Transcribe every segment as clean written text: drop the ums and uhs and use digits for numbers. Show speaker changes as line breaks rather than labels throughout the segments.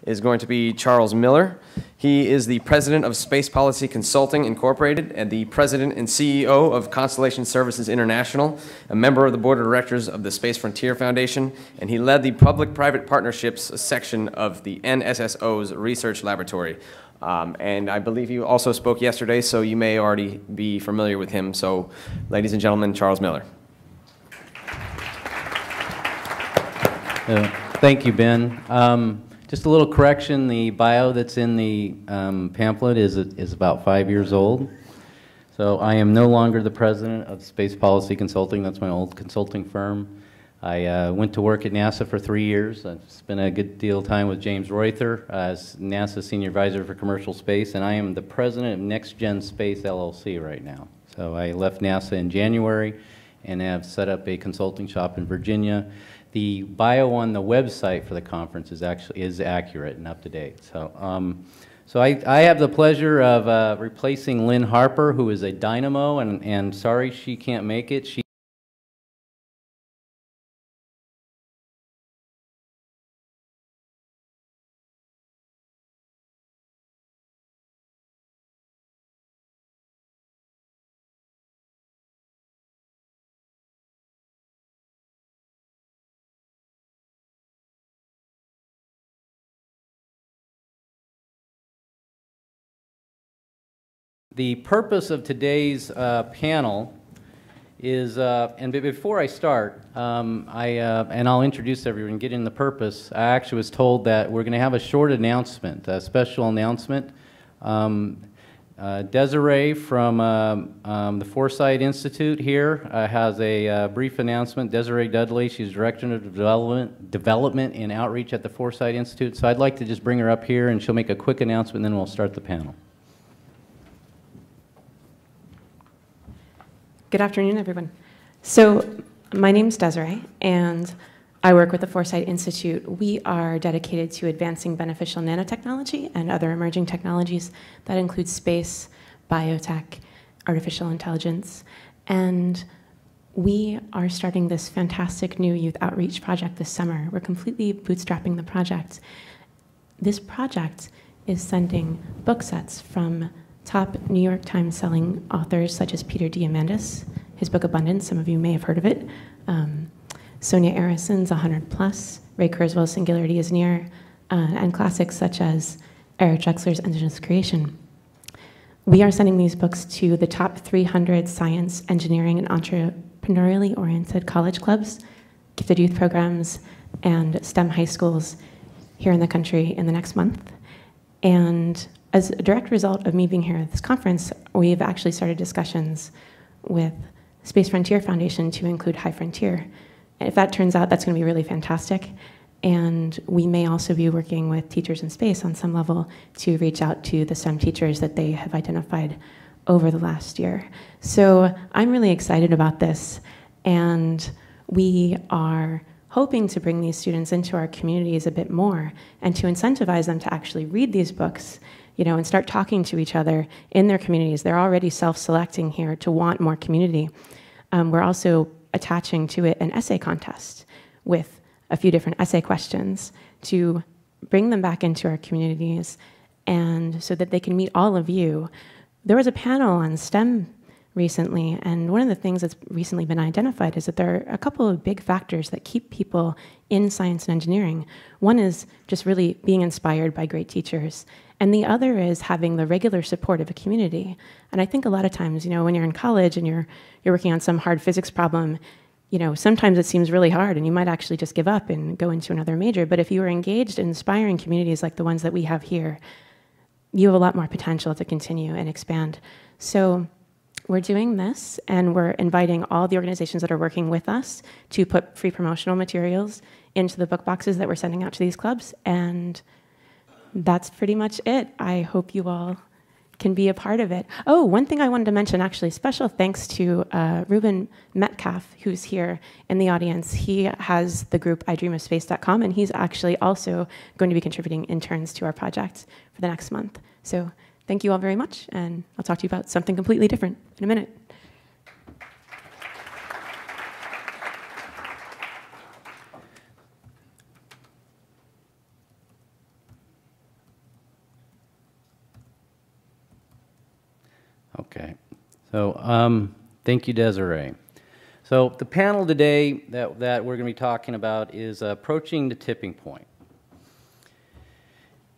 is going to be Charles Miller. He is the president of Space Policy Consulting Incorporated and the president and CEO of Constellation Services International, a member of the board of directors of the Space Frontier Foundation, and he led the public-private partnerships section of the NSSO's research laboratory. And I believe he also spoke yesterday, so you may already be familiar with him. So, ladies and gentlemen, Charles Miller.
Thank you, Ben. Just a little correction, the bio that's in the pamphlet is about 5 years old. So I am no longer the president of Space Policy Consulting. That's my old consulting firm. I went to work at NASA for 3 years. I've spent a good deal of time with James Reuther as NASA Senior Advisor for Commercial Space, and I am the president of Next Gen Space LLC right now. So I left NASA in January and have set up a consulting shop in Virginia. The bio on the website for the conference is accurate and up to date. So, I have the pleasure of replacing Lynn Harper, who is a dynamo, and sorry she can't make it. The purpose of today's panel is, and before I start, and I'll introduce everyone and get in the purpose, I actually was told that we're going to have a short announcement, a special announcement. Desiree from the Foresight Institute here has a brief announcement. Desiree Dudley, she's Director of Development and Outreach at the Foresight Institute. So I'd like to just bring her up here and she'll make a quick announcement and then we'll start the panel.
Good afternoon, everyone. So my name's Desiree, and I work with the Foresight Institute. We are dedicated to advancing beneficial nanotechnology and other emerging technologies that include space, biotech, artificial intelligence, and we are starting this fantastic new youth outreach project this summer. We're completely bootstrapping the project. This project is sending book sets from top New York Times selling authors such as Peter Diamandis, his book Abundance, some of you may have heard of it, Sonia Arison's 100+, Ray Kurzweil's Singularity is Near, and classics such as Eric Drexler's Endless Creation. We are sending these books to the top 300 science, engineering, and entrepreneurially oriented college clubs, gifted youth programs, and STEM high schools here in the country in the next month. And as a direct result of me being here at this conference, we've actually started discussions with Space Frontier Foundation to include High Frontier. And if that turns out, that's going to be really fantastic. And we may also be working with Teachers in Space on some level to reach out to the STEM teachers that they have identified over the last year. So I'm really excited about this. And we are hoping to bring these students into our communities a bit more and to incentivize them to actually read these books, and start talking to each other in their communities. They're already self-selecting here to want more community. We're also attaching to it an essay contest with a few different essay questions to bring them back into our communities and so that they can meet all of you. There was a panel on STEM recently, and one of the things that's recently been identified is that there are a couple of big factors that keep people in science and engineering. One is just really being inspired by great teachers, and the other is having the regular support of a community. And I think a lot of times, when you're in college and you're working on some hard physics problem, sometimes it seems really hard and you might actually just give up and go into another major. But if you are engaged in inspiring communities like the ones that we have here, you have a lot more potential to continue and expand. So we're doing this, and we're inviting all the organizations that are working with us to put free promotional materials into the book boxes that we're sending out to these clubs, and that's pretty much it. I hope you all can be a part of it. Oh, one thing I wanted to mention, actually, special thanks to Ruben Metcalf, who's here in the audience. He has the group idreamofspace.com, and he's actually also going to be contributing interns to our project for the next month. So thank you all very much, and I'll talk to you about something completely different in a minute.
Okay. So thank you, Desiree. So the panel today that we're going to be talking about is approaching the tipping point.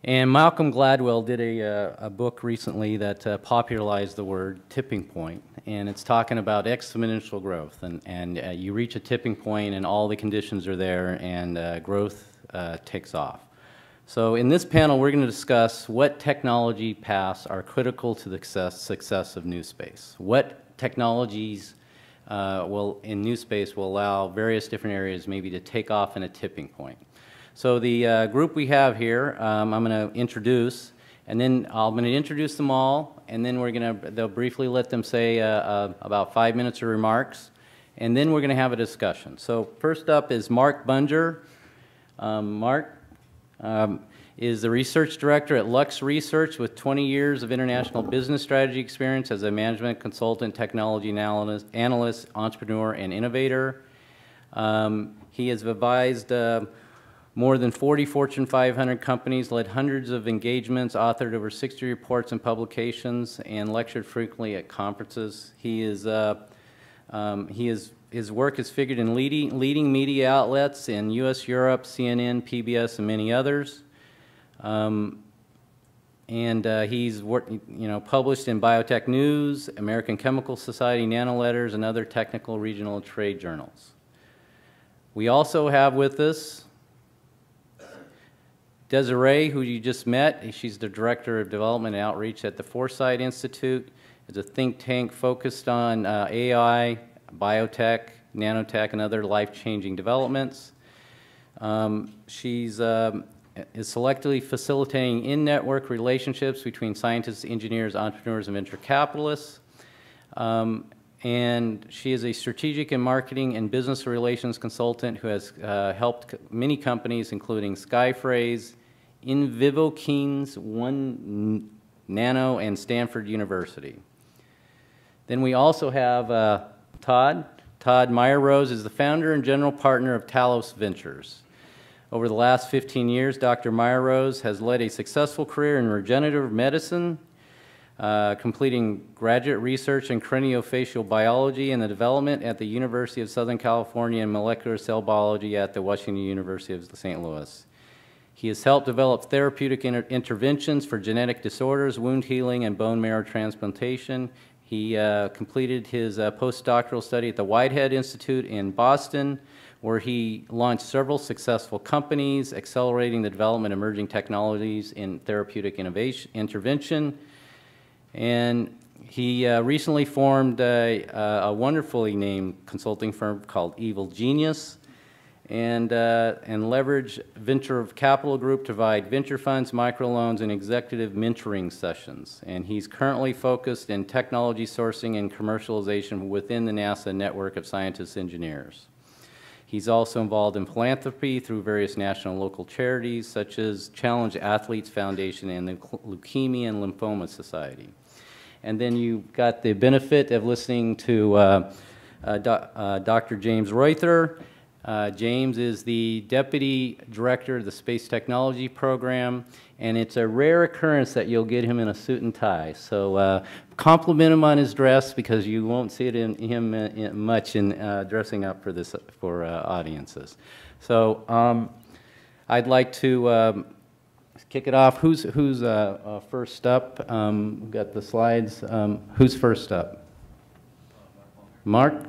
And Malcolm Gladwell did a book recently that popularized the word tipping point, and it's talking about exponential growth, and you reach a tipping point and all the conditions are there and growth takes off. So in this panel we're going to discuss what technology paths are critical to the success of NewSpace. What technologies in NewSpace will allow various different areas maybe to take off in a tipping point. So the group we have here, I'm going to introduce, and then I'm going to introduce them all, and then they'll briefly let them say about 5 minutes of remarks, and then we're going to have a discussion. So first up is Mark Bunger. Mark is the research director at Lux Research with 20 years of international business strategy experience as a management consultant, technology analyst, entrepreneur, and innovator. He has advised more than 40 Fortune 500 companies, led hundreds of engagements, authored over 60 reports and publications, and lectured frequently at conferences. His work is figured in leading media outlets in U.S., Europe, CNN, PBS, and many others. He's published in Biotech News, American Chemical Society, Nanoletters, and other technical regional trade journals. We also have with us Desiree, who you just met. She's the Director of Development and Outreach at the Foresight Institute. It's a think tank focused on AI, biotech, nanotech, and other life-changing developments. She's is selectively facilitating in-network relationships between scientists, engineers, entrepreneurs, and venture capitalists. And she is a strategic and marketing and business relations consultant who has helped many companies, including Skyphrase, Invivokines, One Nano, and Stanford University. Then we also have Todd. Todd Meyer-Rose is the founder and general partner of Talos Ventures. Over the last 15 years, Dr. Meyer-Rose has led a successful career in regenerative medicine, completing graduate research in craniofacial biology and the development at the University of Southern California and molecular cell biology at the Washington University of St. Louis. He has helped develop therapeutic interventions for genetic disorders, wound healing, and bone marrow transplantation. He completed his postdoctoral study at the Whitehead Institute in Boston, where he launched several successful companies, accelerating the development of emerging technologies in therapeutic intervention. And he recently formed a wonderfully named consulting firm called Evil Genius, and leverage venture capital group to provide venture funds, microloans, and executive mentoring sessions. And he's currently focused in technology sourcing and commercialization within the NASA network of scientists and engineers. He's also involved in philanthropy through various national and local charities such as Challenge Athletes Foundation and the Leukemia and Lymphoma Society. And then you got the benefit of listening to Dr. James Reuther. James is the Deputy Director of the Space Technology Program, and it's a rare occurrence that you'll get him in a suit and tie. So compliment him on his dress, because you won't see it in him much in dressing up for audiences. So I'd like to kick it off. Who's first up? We've got the slides. Who's first up? Mark?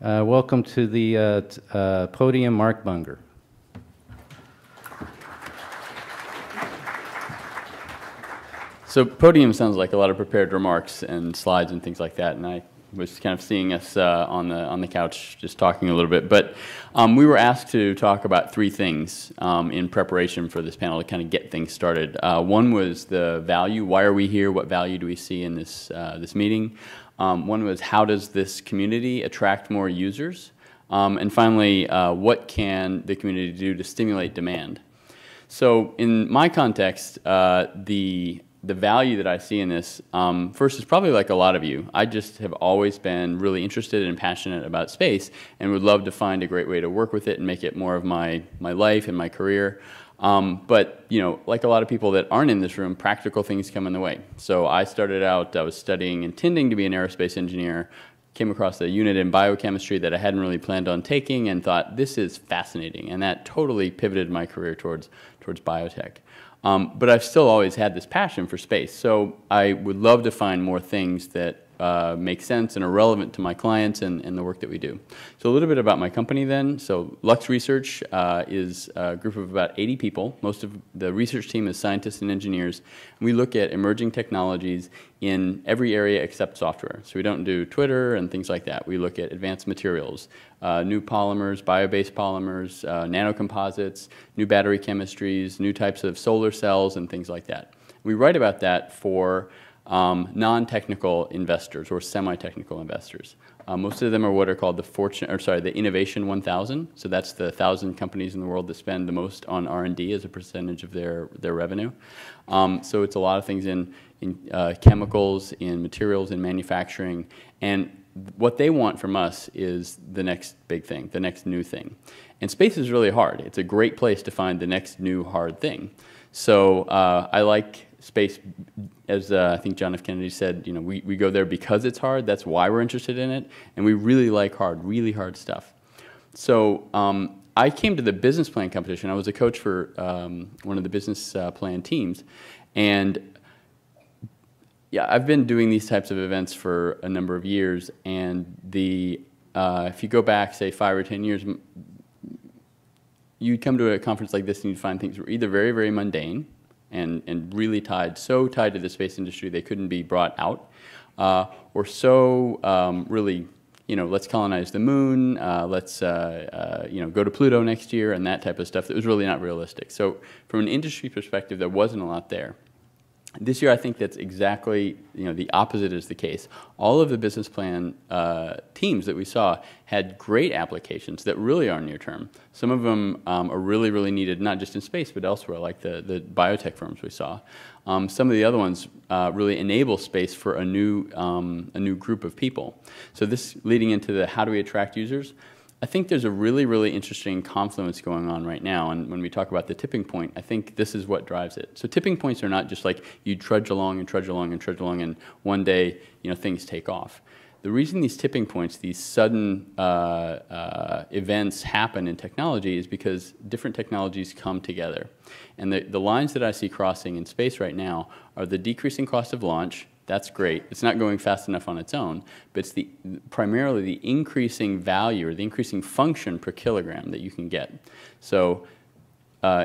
Welcome to the podium, Mark Bunger.
So podium sounds like a lot of prepared remarks and slides and things like that, and I was kind of seeing us on the couch just talking a little bit. But we were asked to talk about three things in preparation for this panel to kind of get things started. One was the value. Why are we here? What value do we see in this meeting? One was, how does this community attract more users? And finally, what can the community do to stimulate demand? So in my context, the value that I see in this, first, is probably like a lot of you. I just have always been really interested and passionate about space and would love to find a great way to work with it and make it more of my life and my career. But, you know, like a lot of people that aren't in this room, practical things come in the way. So I started out, I was studying, intending to be an aerospace engineer, came across a unit in biochemistry that I hadn't really planned on taking and thought, this is fascinating. And that totally pivoted my career towards biotech. But I've still always had this passion for space. So I would love to find more things that make sense and are relevant to my clients and the work that we do. So a little bit about my company then. So Lux Research is a group of about 80 people. Most of the research team is scientists and engineers. We look at emerging technologies in every area except software. So we don't do Twitter and things like that. We look at advanced materials, new polymers, bio-based polymers, nanocomposites, new battery chemistries, new types of solar cells and things like that. We write about that for non-technical investors or semi-technical investors. Most of them are what are called the Innovation 1000. So that's the 1,000 companies in the world that spend the most on R&D as a percentage of their revenue. So it's a lot of things in chemicals, in materials, in manufacturing, and what they want from us is the next big thing, the next new thing. And space is really hard. It's a great place to find the next new hard thing. So I like space, as I think John F. Kennedy said, you know, we go there because it's hard. That's why we're interested in it. And we really like really hard stuff. So I came to the business plan competition. I was a coach for one of the business plan teams. And yeah, I've been doing these types of events for a number of years. And if you go back, say, 5 or 10 years, you'd come to a conference like this and you'd find things were either very, very mundane, and really so tied to the space industry they couldn't be brought out, or so really, you know, let's colonize the moon, let's you know, go to Pluto next year, and that type of stuff that was really not realistic. So from an industry perspective, there wasn't a lot there. This year, I think that's exactly, you know, the opposite is the case. All of the business plan teams that we saw had great applications that really are near term. Some of them are really, really needed, not just in space, but elsewhere, like the biotech firms we saw. Some of the other ones really enable space for a new group of people. So this leading into the how do we attract users? I think there's a really, really interesting confluence going on right now, and when we talk about the tipping point, I think this is what drives it. So tipping points are not just like you trudge along and trudge along and trudge along, and one day, you know, things take off. The reason these tipping points, these sudden events happen in technology is because different technologies come together. And the lines that I see crossing in space right now are the decreasing cost of launch. That's great. It's not going fast enough on its own, but it's primarily the increasing value or the increasing function per kilogram that you can get. So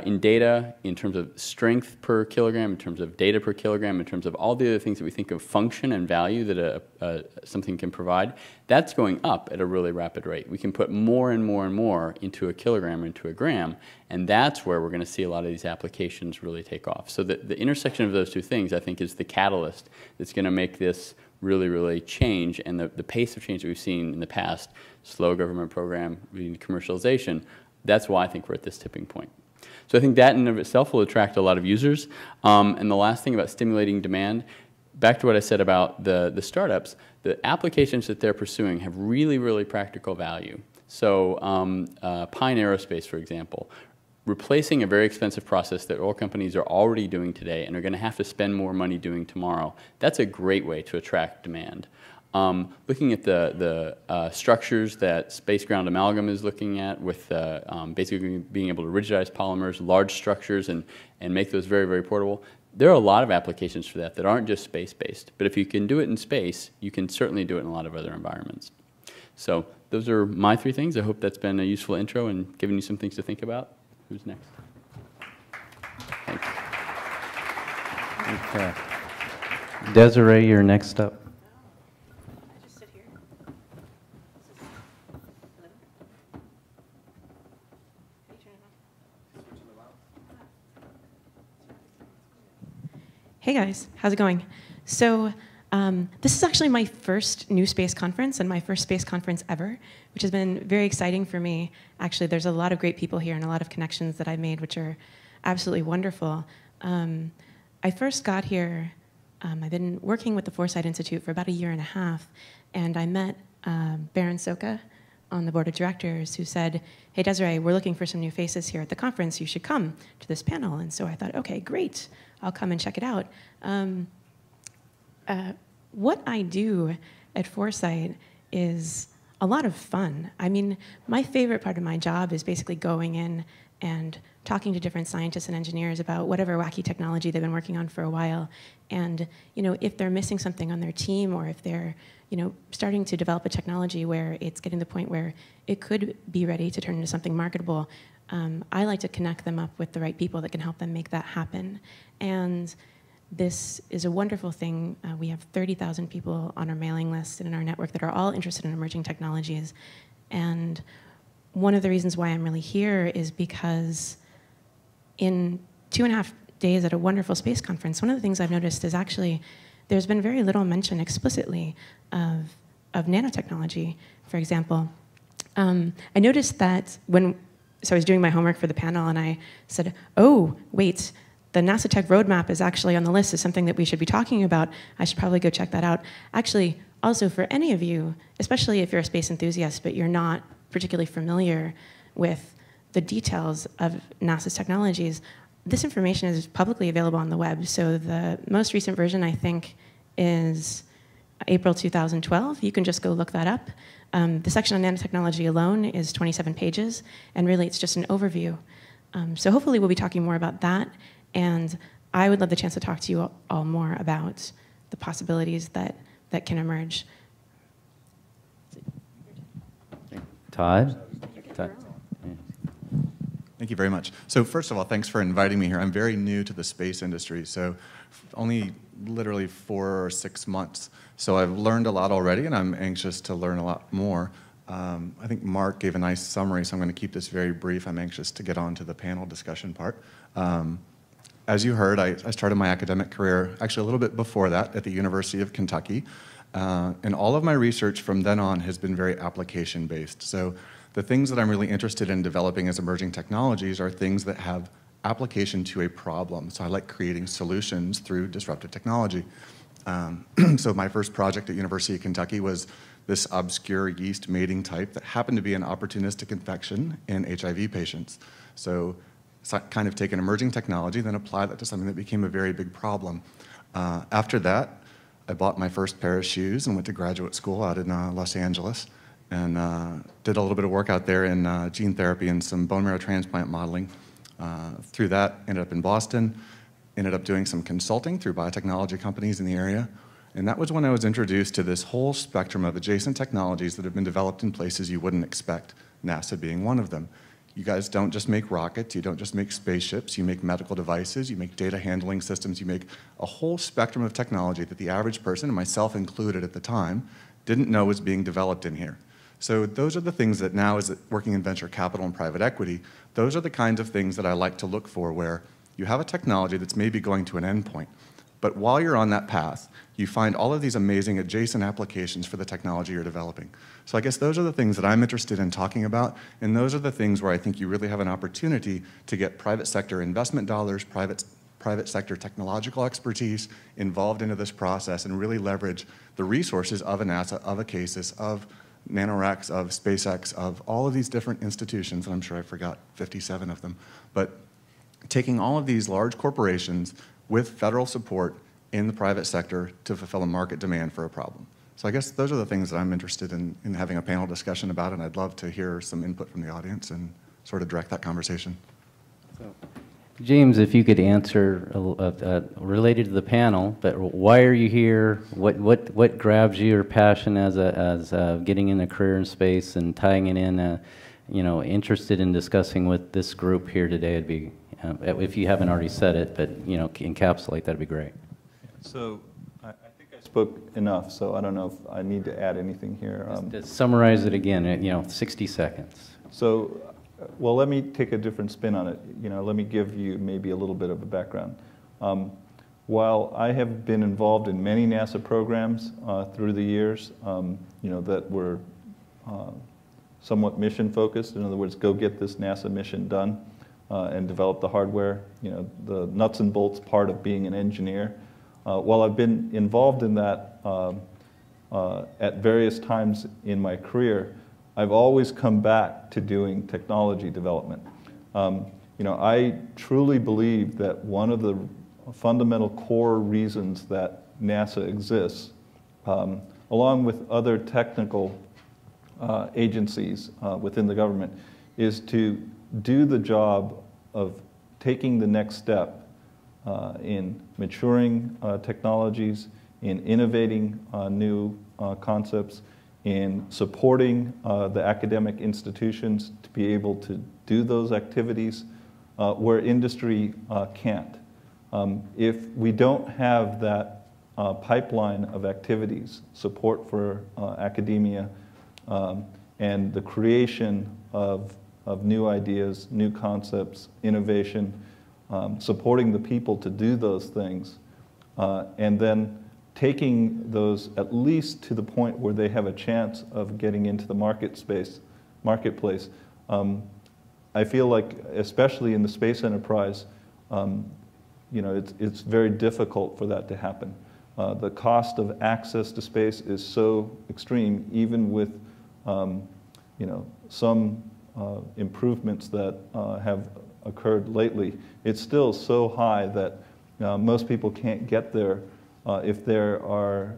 in data, in terms of strength per kilogram, in terms of data per kilogram, in terms of all the other things that we think of function and value that something can provide, that's going up at a really rapid rate. We can put more and more and more into a kilogram or into a gram, and that's where we're going to see a lot of these applications really take off. So the intersection of those two things, I think, is the catalyst that's going to make this really, really change, and the pace of change that we've seen in the past, slow government program, commercialization, that's why I think we're at this tipping point. So I think that in and of itself will attract a lot of users. And the last thing about stimulating demand, back to what I said about the startups, the applications that they're pursuing have really, really practical value. So Pine Aerospace, for example, replacing a very expensive process that oil companies are already doing today and are going to have to spend more money doing tomorrow, that's a great way to attract demand. Looking at the structures that space ground amalgam is looking at with basically being able to rigidize polymers, large structures, and make those very, very portable, there are a lot of applications for that aren't just space-based. But if you can do it in space, you can certainly do it in a lot of other environments. So those are my 3 things. I hope that's been a useful intro and given you some things to think about. Who's next? Thanks.
Okay. Desiree, you're next up.
Hey guys, how's it going? So this is actually my first NewSpace conference and my first space conference ever, which has been very exciting for me. Actually, there's a lot of great people here and a lot of connections that I've made, which are absolutely wonderful. I first got here, I've been working with the Foresight Institute for about 1.5 years, and I met Baron Soka on the board of directors who said, hey, Desiree, we're looking for some new faces here at the conference. You should come to this panel. And so I thought, okay, great. I'll come and check it out. What I do at Foresight is a lot of fun. I mean, my favorite part of my job is basically going in and talking to different scientists and engineers about whatever wacky technology they've been working on for a while. And if they're missing something on their team, or if they're starting to develop a technology where it's getting to the point where it could be ready to turn into something marketable, I like to connect them up with the right people that can help them make that happen. And this is a wonderful thing. We have 30,000 people on our mailing list and in our network that are all interested in emerging technologies. And one of the reasons why I'm really here is because in 2.5 days at a wonderful space conference, one of the things I've noticed is actually there's been very little mention explicitly of nanotechnology, for example. I noticed that so I was doing my homework for the panel, and I said, oh, wait, the NASA Tech Roadmap is actually on the list as something that we should be talking about. I should probably go check that out. Actually, also for any of you, especially if you're a space enthusiast, but you're not particularly familiar with the details of NASA's technologies, this information is publicly available on the web. So the most recent version, I think, is April 2012. You can just go look that up. The section on nanotechnology alone is 27 pages, and really it's just an overview. So hopefully we'll be talking more about that, and I would love the chance to talk to you all more about the possibilities that can emerge.
Todd?
Thank you very much. So first of all, thanks for inviting me here. I'm very new to the space industry, so only literally 4 or 6 months. So I've learned a lot already, and I'm anxious to learn a lot more. I think Mark gave a nice summary, so I'm going to keep this very brief. I'm anxious to get on to the panel discussion part. As you heard, I started my academic career actually a little bit before that at the University of Kentucky. And all of my research from then on has been very application-based. So the things that I'm really interested in developing as emerging technologies are things that have application to a problem. So I like creating solutions through disruptive technology. So my first project at University of Kentucky was this obscure yeast mating type that happened to be an opportunistic infection in HIV patients. So kind of take an emerging technology, then apply that to something that became a very big problem. After that, I bought my first pair of shoes and went to graduate school out in Los Angeles, and did a little bit of work out there in gene therapy and some bone marrow transplant modeling. Through that, ended up in Boston, ended up doing some consulting through biotechnology companies in the area. And that was when I was introduced to this whole spectrum of adjacent technologies that have been developed in places you wouldn't expect, NASA being one of them. You guys don't just make rockets, you don't just make spaceships, you make medical devices, you make data handling systems, you make a whole spectrum of technology that the average person, and myself included at the time, didn't know was being developed in here. So those are the things that now, as working in venture capital and private equity, those are the kinds of things that I like to look for, where you have a technology that's maybe going to an endpoint, but while you're on that path, you find all of these amazing adjacent applications for the technology you're developing. So I guess those are the things that I'm interested in talking about, and those are the things where I think you really have an opportunity to get private sector investment dollars, private sector technological expertise involved into this process, and really leverage the resources of a NASA, of a CASIS, of NanoRacks, of SpaceX, of all of these different institutions, and I'm sure I forgot 57 of them, but taking all of these large corporations with federal support in the private sector to fulfill a market demand for a problem. So I guess those are the things that I'm interested in having a panel discussion about, and I'd love to hear some input from the audience and sort of direct that conversation.
James, if you could answer related to the panel, but why are you here? What grabs your passion as getting in a career in space and tying it in? Interested in discussing with this group here today. It'd be if you haven't already said it, but encapsulate, that'd be great.
So I think I spoke enough, so I don't know if I need to add anything here.
Just summarize it again, 60 seconds.
So, well, let me take a different spin on it. Let me give you maybe a little bit of a background. While I have been involved in many NASA programs through the years, that were somewhat mission focused, in other words, go get this NASA mission done and develop the hardware, the nuts and bolts part of being an engineer. While I've been involved in that at various times in my career, I've always come back to doing technology development. I truly believe that one of the fundamental core reasons that NASA exists, along with other technical agencies within the government, is to do the job of taking the next step in maturing technologies, in innovating new concepts, in supporting the academic institutions to be able to do those activities where industry can't. If we don't have that pipeline of activities, support for academia, and the creation of new ideas, new concepts, innovation, supporting the people to do those things, and then taking those at least to the point where they have a chance of getting into the marketplace. I feel like, especially in the space enterprise, it's very difficult for that to happen. The cost of access to space is so extreme, even with some improvements that have occurred lately. It's still so high that most people can't get there if they are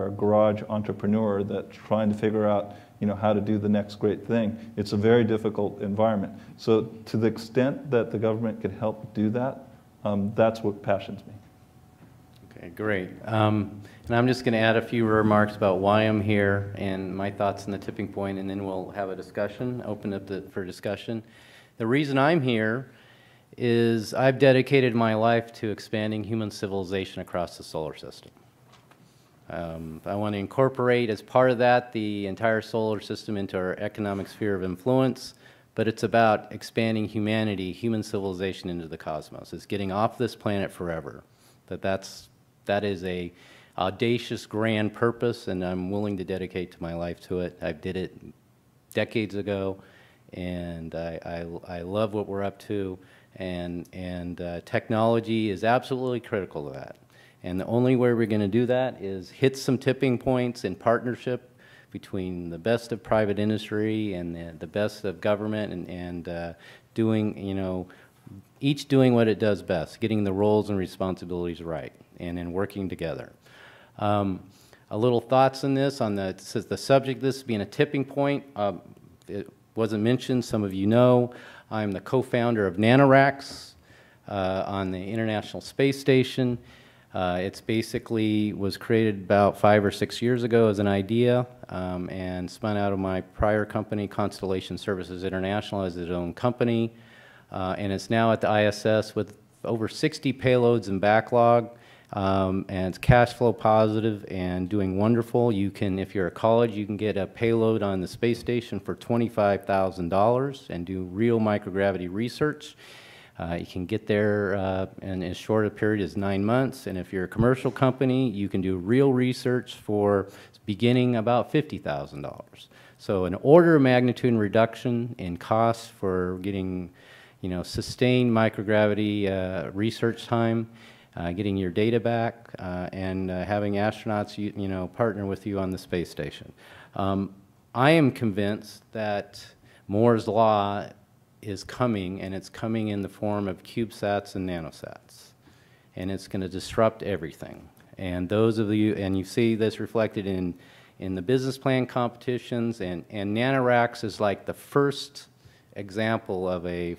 a garage entrepreneur that's trying to figure out how to do the next great thing. It's a very difficult environment. So to the extent that the government could help do that, that's what passions me.
Okay, great. And I'm just going to add a few remarks about why I'm here and my thoughts on the tipping point, and then we'll have a discussion, open up for discussion. The reason I'm here is I've dedicated my life to expanding human civilization across the solar system. I want to incorporate, as part of that, the entire solar system into our economic sphere of influence, but it's about expanding humanity, human civilization, into the cosmos. It's getting off this planet forever. That is a audacious, grand purpose, and I'm willing to dedicate my life to it. I did it decades ago, and I love what we're up to, and technology is absolutely critical to that. And the only way we're going to do that is hit some tipping points in partnership between the best of private industry and the best of government, and doing, each doing what it does best, getting the roles and responsibilities right, and then working together. A little thoughts on this, the subject of this being a tipping point. It wasn't mentioned, some of you know. I'm the co-founder of NanoRacks on the International Space Station. It's basically was created about 5 or 6 years ago as an idea, and spun out of my prior company, Constellation Services International, as its own company. And it's now at the ISS with over 60 payloads in backlog, and it's cash flow positive and doing wonderful. You can, if you're a college, you can get a payload on the space station for $25,000 and do real microgravity research. You can get there in as short a period as 9 months, and if you're a commercial company, you can do real research for beginning about $50,000. So an order of magnitude reduction in costs for getting, sustained microgravity research time, getting your data back, and having astronauts, partner with you on the space station. I am convinced that Moore's Law is coming, and it's coming in the form of CubeSats and nanosats, and it's going to disrupt everything. And those of you, and you see this reflected in the business plan competitions, and NanoRacks is like the first example of a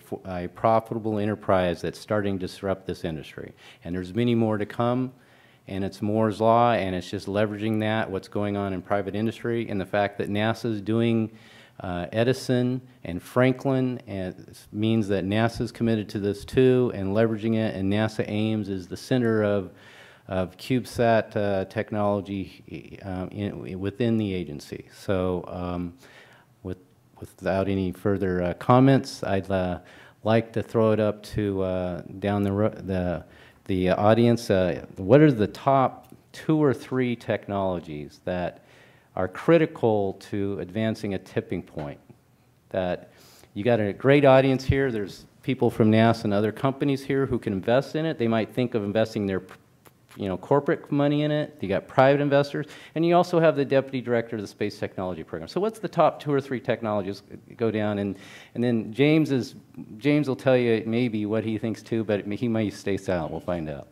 profitable enterprise that's starting to disrupt this industry. And there's many more to come, and it's Moore's Law, and it's just leveraging that, what's going on in private industry, and the fact that NASA is doing Edison and Franklin, and means that NASA is committed to this too, and leveraging it, and NASA Ames is the center of CubeSat technology within the agency. So without any further comments, I'd like to throw it up to down the audience. What are the top 2 or 3 technologies that are critical to advancing a tipping point? That you got a great audience here. There's people from NASA and other companies here who can invest in it. They might think of investing their corporate money in it, you got private investors, and you also have the deputy director of the Space Technology Program. So what's the top 2 or 3 technologies? Go down, and then James will tell you maybe what he thinks too, but he might stay silent. We'll find out.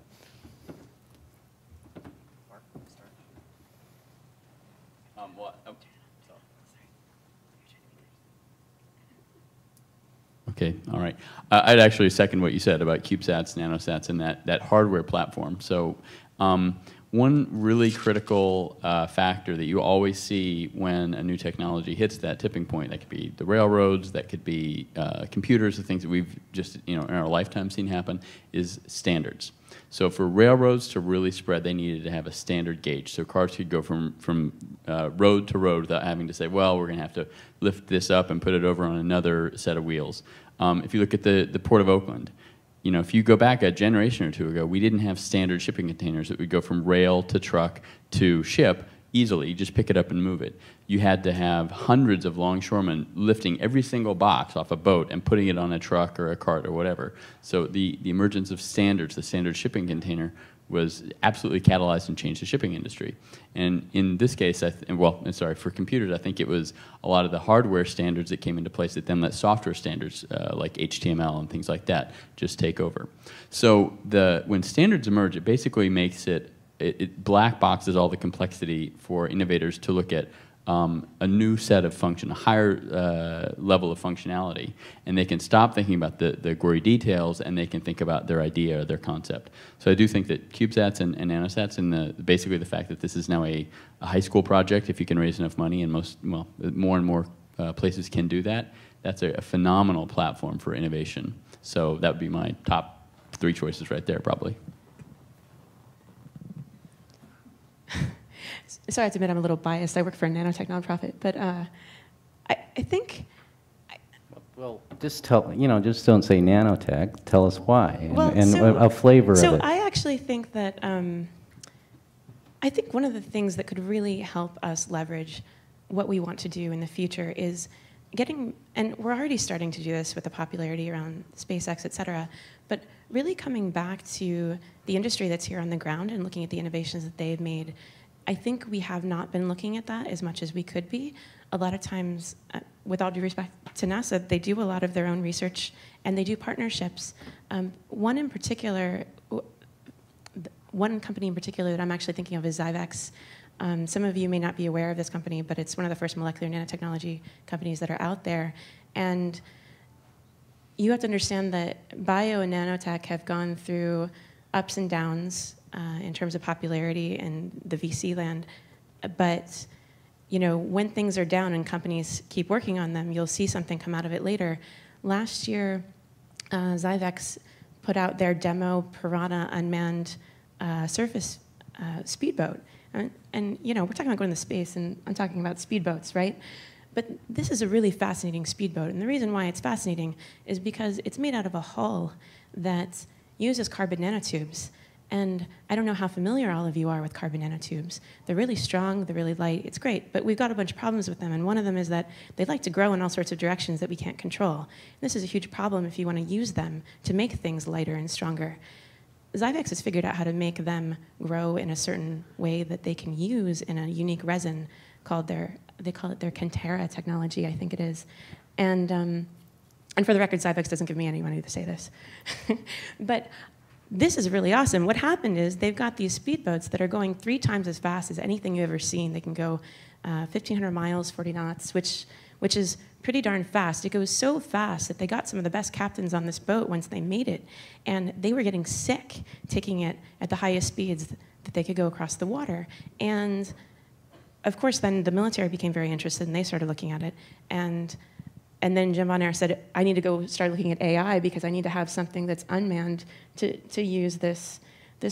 Okay, all right. I'd actually second what you said about CubeSats, nanosats, and that hardware platform. So one really critical factor that you always see when a new technology hits that tipping point, that could be the railroads, that could be computers, the things that we've just in our lifetime seen happen, is standards. So for railroads to really spread, they needed to have a standard gauge. So cars could go from road to road without having to say, well, we're going to have to lift this up and put it over on another set of wheels. If you look at the Port of Oakland, if you go back a generation or 2 ago, we didn't have standard shipping containers that would go from rail to truck to ship easily. You just pick it up and move it. You had to have hundreds of longshoremen lifting every single box off a boat and putting it on a truck or a cart or whatever. So the emergence of standards, the standard shipping container, was absolutely catalyzed and changed the shipping industry. And in this case, for computers, I think it was a lot of the hardware standards that came into place that then let software standards like HTML and things like that just take over. So when standards emerge, it basically makes it black boxes all the complexity for innovators to look at a new set of function, a higher level of functionality, and they can stop thinking about the gory details and they can think about their idea or their concept. So I do think that CubeSats and nanosats, and basically the fact that this is now a high school project, if you can raise enough money, and more and more places can do that, that's a phenomenal platform for innovation. So that would be my top 3 choices right there, probably.
Sorry, I have to admit I'm a little biased. I work for a nanotech nonprofit, but I think.
Well, just just don't say nanotech. Tell us why, and
so,
a flavor of it.
So I actually think that I think one of the things that could really help us leverage what we want to do in the future is getting, and we're already starting to do this with the popularity around SpaceX, et cetera, but really coming back to the industry that's here on the ground and looking at the innovations that they've made. I think we have not been looking at that as much as we could be. A lot of times, with all due respect to NASA, they do a lot of their own research and they do partnerships. One company in particular that I'm actually thinking of is Zyvex. Some of you may not be aware of this company, but it's one of the first molecular nanotechnology companies that are out there. And you have to understand that bio and nanotech have gone through ups and downs in terms of popularity in the VC land. But when things are down and companies keep working on them, you'll see something come out of it later. Last year, Zyvex put out their demo Piranha unmanned surface speedboat. And we're talking about going to space, and I'm talking about speedboats, right? But this is a really fascinating speedboat. And the reason why it's fascinating is because it's made out of a hull that uses carbon nanotubes. And I don't know how familiar all of you are with carbon nanotubes. They're really strong, they're really light, it's great, but we've got a bunch of problems with them, and one of them is that they like to grow in all sorts of directions that we can't control. And this is a huge problem if you want to use them to make things lighter and stronger. Zyvex has figured out how to make them grow in a certain way that they can use in a unique resin called they call it their Cantera technology, I think it is. And for the record, Zyvex doesn't give me any money to say this. But this is really awesome. What happened is they've got these speedboats that are going 3 times as fast as anything you've ever seen. They can go 1,500 miles, 40 knots, which is pretty darn fast. It goes so fast that they got some of the best captains on this boat once they made it. And they were getting sick taking it at the highest speeds that they could go across the water. And of course, then the military became very interested, and they started looking at it. And then Jim Von Air said, I need to go start looking at AI because I need to have something that's unmanned to use this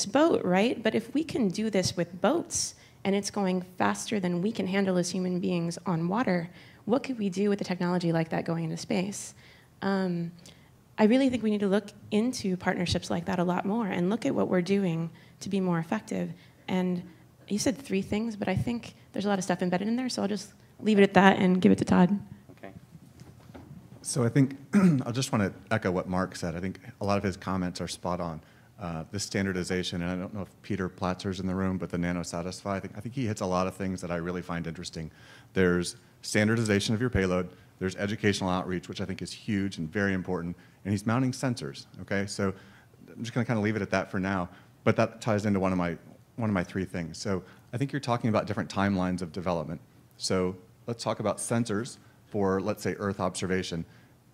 boat, right? But if we can do this with boats and it's going faster than we can handle as human beings on water, what could we do with a technology like that going into space? I really think we need to look into partnerships like that a lot more and look at what we're doing to be more effective. And you said 3 things, but I think there's a lot of stuff embedded in there, so I'll just leave it at that and give it to Todd.
So I think I just want to echo what Mark said. I think a lot of his comments are spot on. this standardization, and I don't know if Peter Platzer's in the room, but the NanoSatisfy, I think he hits a lot of things that I really find interesting. There's standardization of your payload, there's educational outreach, which I think is huge and very important, and he's mounting sensors, okay? So I'm just gonna kind of leave it at that for now, but that ties into one of my three things. So I think you're talking about different timelines of development. So let's talk about sensors for, let's say, Earth observation.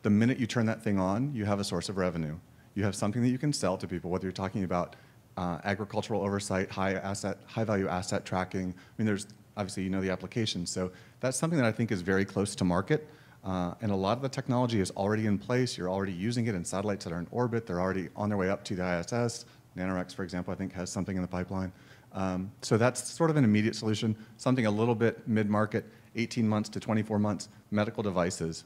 The minute you turn that thing on, you have a source of revenue. You have something that you can sell to people, whether you're talking about agricultural oversight, high value asset tracking. I mean, there's obviously, you know, the applications. So that's something that I think is very close to market. And a lot of the technology is already in place. You're already using it in satellites that are in orbit. They're already on their way up to the ISS. NanoRx, for example, I think has something in the pipeline. So that's sort of an immediate solution. Something a little bit mid-market, 18 months to 24 months, medical devices.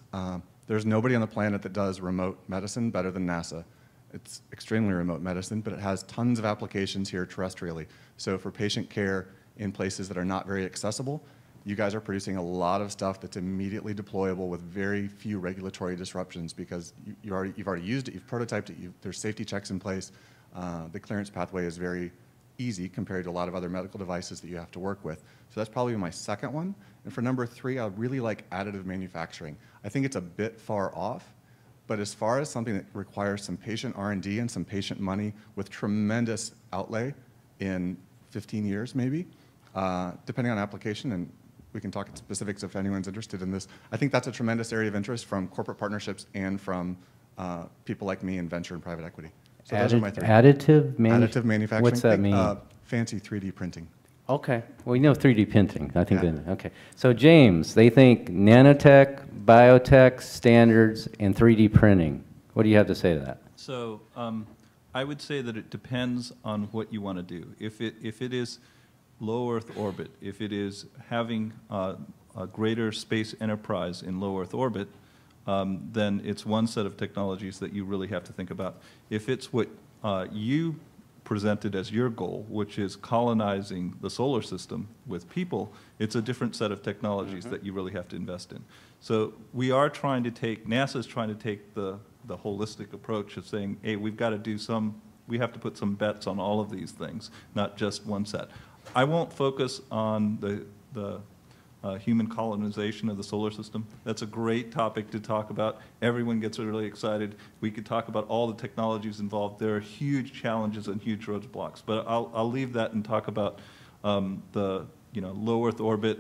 There's nobody on the planet that does remote medicine better than NASA. It's extremely remote medicine, but it has tons of applications here terrestrially. So for patient care in places that are not very accessible, you guys are producing a lot of stuff that's immediately deployable with very few regulatory disruptions because you've already used it, you've prototyped it, there's safety checks in place. The clearance pathway is very easy compared to a lot of other medical devices that you have to work with. So that's probably my second one. And for number three, I really like additive manufacturing. I think it's a bit far off, but as far as something that requires some patient R&D and some patient money with tremendous outlay in 15 years maybe, depending on application, and we can talk in specifics if anyone's interested in this, I think that's a tremendous area of interest from corporate partnerships and from people like me in venture and private equity. So those are my three.
Additive
manufacturing.
What's that mean?
Fancy 3D printing.
Okay. Well, you know 3D printing. I think that, okay. So James, they think nanotech, biotech, standards, and 3D printing. What do you have to say to that?
So I would say that it depends on what you want to do. If it is low Earth orbit, if it is having a greater space enterprise in low Earth orbit, then it's one set of technologies that you really have to think about. If it's what you presented as your goal, which is colonizing the solar system with people, it's a different set of technologies that you really have to invest in. So we are trying to take, NASA's trying to take the holistic approach of saying, hey, we have to put some bets on all of these things, not just one set. I won't focus on the human colonization of the solar system. That's a great topic to talk about. Everyone gets really excited. We could talk about all the technologies involved. There are huge challenges and huge roadblocks, but I'll leave that and talk about the low Earth orbit.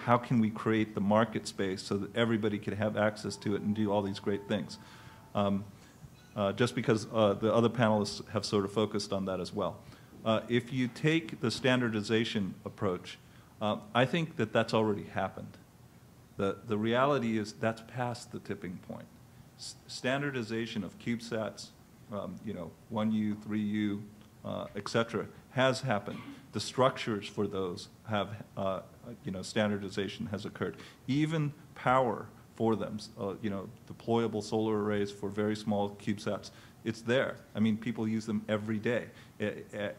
How can we create the market space so that everybody can have access to it and do all these great things? Just because the other panelists have sort of focused on that as well. If you take the standardization approach, I think that that's already happened. The reality is that's past the tipping point. Standardization of CubeSats, 1U, 3U, et cetera, has happened. The structures for those have, standardization has occurred. Even power for them, deployable solar arrays for very small CubeSats, it's there. I mean, people use them every day.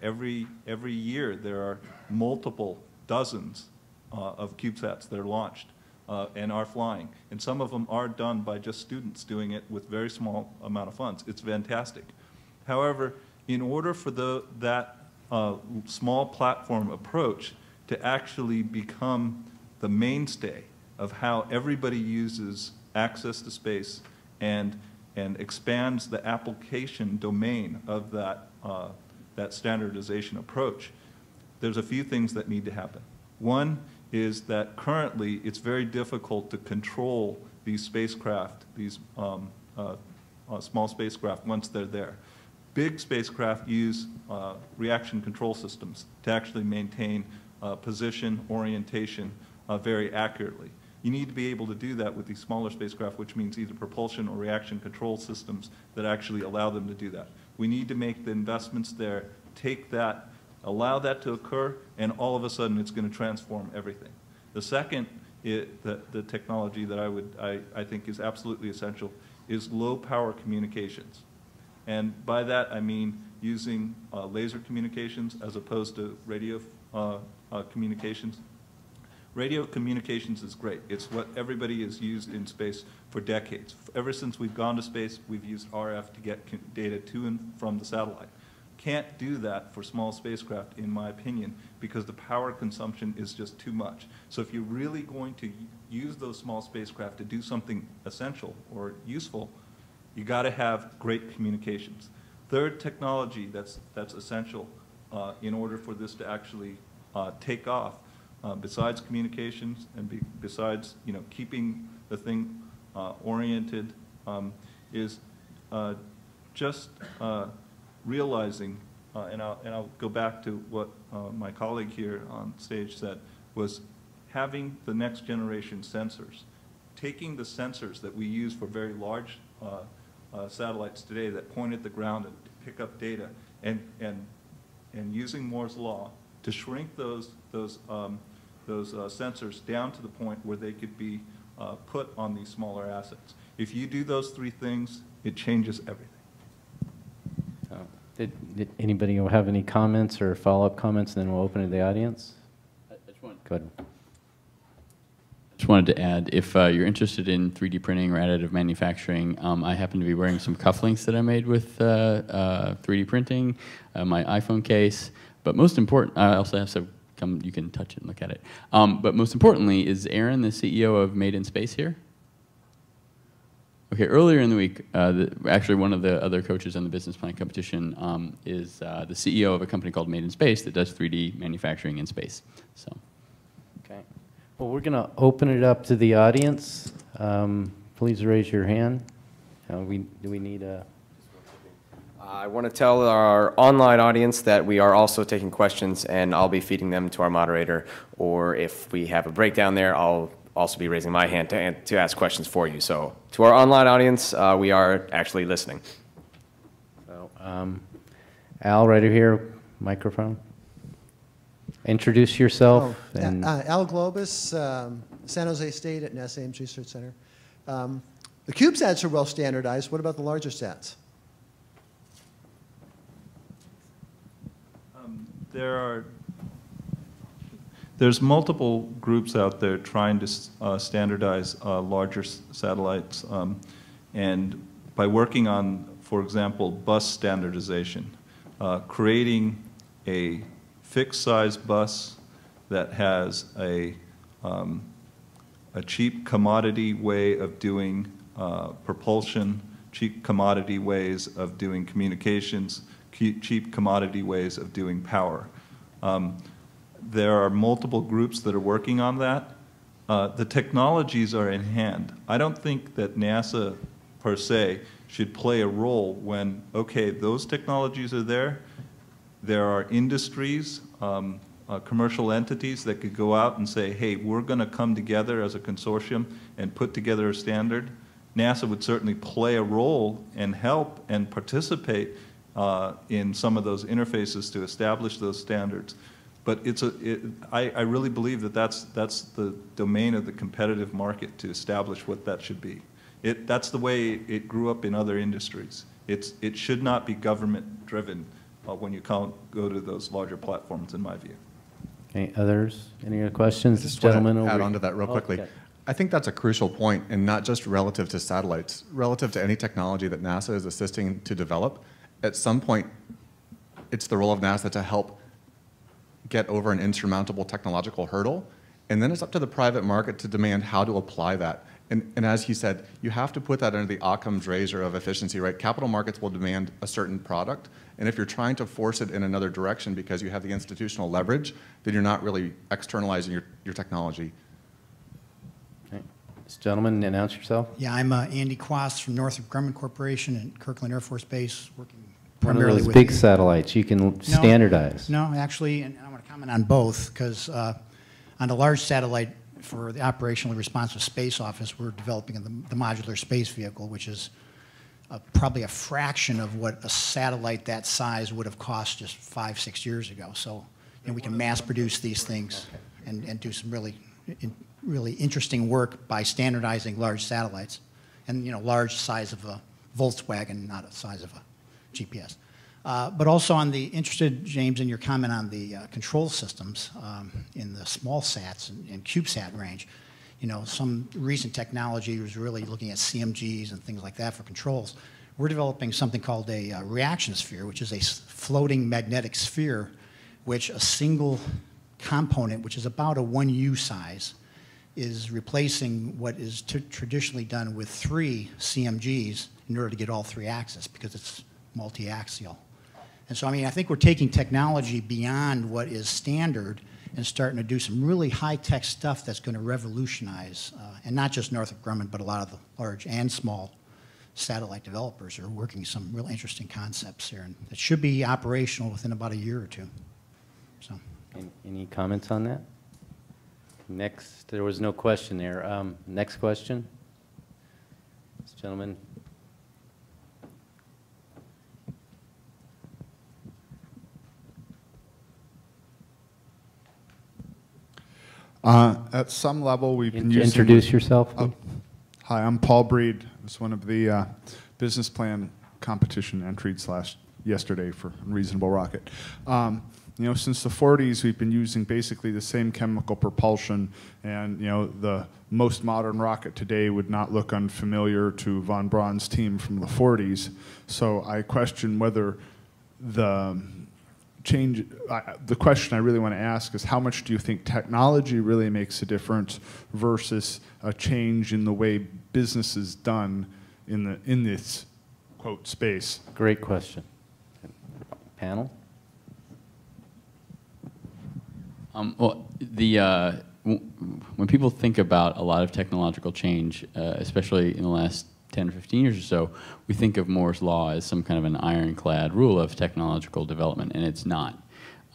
Every year there are multiple dozens of CubeSats that are launched and are flying. And some of them are done by just students doing it with very small amount of funds. It's fantastic. However, in order for that small platform approach to actually become the mainstay of how everybody uses access to space and expands the application domain of that standardization approach, there's a few things that need to happen. One is that currently it's very difficult to control these spacecraft, these small spacecraft, once they're there. Big spacecraft use reaction control systems to actually maintain position, orientation very accurately. You need to be able to do that with these smaller spacecraft, which means either propulsion or reaction control systems that actually allow them to do that. We need to make the investments there, take that, allow that to occur, and all of a sudden it's going to transform everything. The second, the technology that I think is absolutely essential is low power communications. And by that I mean using laser communications as opposed to radio communications. Radio communications is great. It's what everybody has used in space for decades. Ever since we've gone to space, we've used RF to get data to and from the satellite. can't do that for small spacecraft, in my opinion, because the power consumption is just too much. So if you're really going to use those small spacecraft to do something essential or useful, you got to have great communications. Third technology that's essential in order for this to actually take off, besides communications and besides keeping the thing oriented, is just realizing, and I'll go back to what my colleague here on stage said, was having the next generation sensors. Taking the sensors that we use for very large satellites today that point at the ground and pick up data, and using Moore's law to shrink those sensors down to the point where they could be put on these smaller assets. If you do those three things, it changes everything.
Did anybody have any comments or follow-up comments, and then we'll open it to the audience? Go ahead.
Just wanted to add, if you're interested in 3D printing or additive manufacturing, I happen to be wearing some cufflinks that I made with 3D printing, my iPhone case, but most important, I also have some, you can touch it and look at it. But most importantly, is Aaron the CEO of Made in Space here? Okay, earlier in the week, actually one of the other coaches in the business plan competition is the CEO of a company called Made in Space that does 3D manufacturing in space. So.
Okay. Well, we're going to open it up to the audience. Please raise your hand. Do we need a...
I want to tell our online audience that we are also taking questions, and I'll be feeding them to our moderator, or if we have a breakdown there, I'll also be raising my hand to ask questions for you. So to our online audience, we are actually listening.
So, Al, right over here, microphone. Introduce yourself.
Al Globus, San Jose State at NASA Ames Research Center. The CubeSats are well standardized. What about the larger sats?
There's multiple groups out there trying to standardize larger satellites, and by working on, for example, bus standardization, creating a fixed size bus that has a cheap commodity way of doing propulsion, cheap commodity ways of doing communications, cheap commodity ways of doing power. There are multiple groups that are working on that. The technologies are in hand. I don't think that NASA, per se, should play a role when, okay, those technologies are there. There are industries, commercial entities that could go out and say, hey, we're going to come together as a consortium and put together a standard. NASA would certainly play a role and help and participate in some of those interfaces to establish those standards. But I really believe that that's the domain of the competitive market to establish what that should be. That's the way it grew up in other industries. It should not be government-driven when you go to those larger platforms, in my view.
Okay, others? Any other questions?
Just
Gentlemen,
want to add
over
on to that real quickly.
Okay.
I think that's a crucial point, and not just relative to satellites, relative to any technology that NASA is assisting to develop. At some point, it's the role of NASA to help get over an insurmountable technological hurdle, and then it's up to the private market to demand how to apply that. And as he said, you have to put that under the Occam's razor of efficiency, right? Capital markets will demand a certain product, and if you're trying to force it in another direction because you have the institutional leverage, then you're not really externalizing your technology.
Okay. This gentleman, announce yourself.
Yeah, I'm Andy Quast from Northrop Grumman Corporation at Kirkland Air Force Base, working
One of
primarily
those
with
big satellites you can standardize.
No, actually, and I want to comment on both, because on the large satellite for the operationally responsive space office, we're developing the modular space vehicle, which is probably a fraction of what a satellite that size would have cost just 5-6 years ago. So, we can mass produce these things and do some really interesting work by standardizing large satellites, and large size of a Volkswagen, not the size of a GPS. But also interested, James, in your comment on the control systems in the small sats and CubeSat range. Some recent technology was really looking at CMGs and things like that for controls. we're developing something called a reaction sphere, which is a floating magnetic sphere, which a single component, which is about a 1U size, is replacing what is traditionally done with 3 CMGs in order to get all 3 axes, because it's multi-axial. And so, I mean, I think we're taking technology beyond what is standard and starting to do some really high-tech stuff that's going to revolutionize, and not just Northrop Grumman, but a lot of the large and small satellite developers are working some real interesting concepts here, and it should be operational within about a year or 2. So,
any comments on that? Next, there was no question there. Next question, this gentleman.
At some level, we've been using...
Introduce yourself.
Hi, I'm Paul Breed. I was one of the business plan competition entries yesterday for Unreasonable Rocket. You know, since the 40s, we've been using basically the same chemical propulsion, and you know, the most modern rocket today would not look unfamiliar to von Braun's team from the 40s. So I question whether the change, the question I really want to ask is, how much do you think technology really makes a difference versus a change in the way business is done in this, quote, space?
Great question. Panel?
Well, when people think about a lot of technological change, especially in the last 10 or 15 years or so, we think of Moore's Law as some kind of an ironclad rule of technological development, and it's not.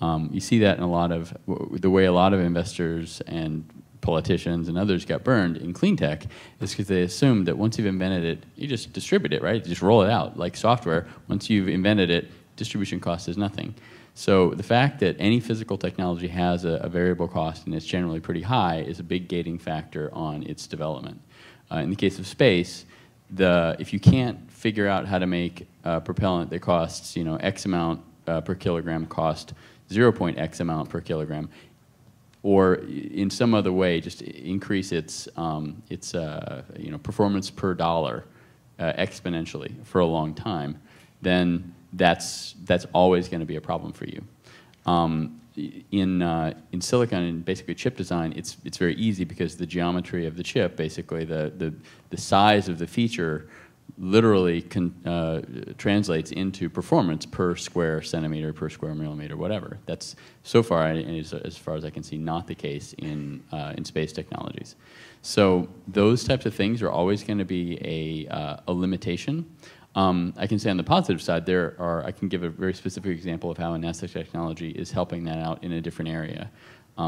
You see that in a lot of, the way a lot of investors and politicians and others got burned in clean tech is because they assumed that once you've invented it, you just distribute it, right? You just roll it out like software. Once you've invented it, distribution cost is nothing. So the fact that any physical technology has a variable cost and it's generally pretty high is a big gating factor on its development. In the case of space, if you can't figure out how to make propellant that costs, you know, X amount per kilogram cost 0.X amount per kilogram, or in some other way just increase its you know, performance per dollar exponentially for a long time, then that's always going to be a problem for you. In silicon and basically chip design, it's very easy because the geometry of the chip, basically the size of the feature, literally translates into performance per square centimeter, per square millimeter, whatever. That's so far, as far as I can see, not the case in space technologies. So those types of things are always going to be a limitation. I can say on the positive side, I can give a very specific example of how a NASA technology is helping that out in a different area.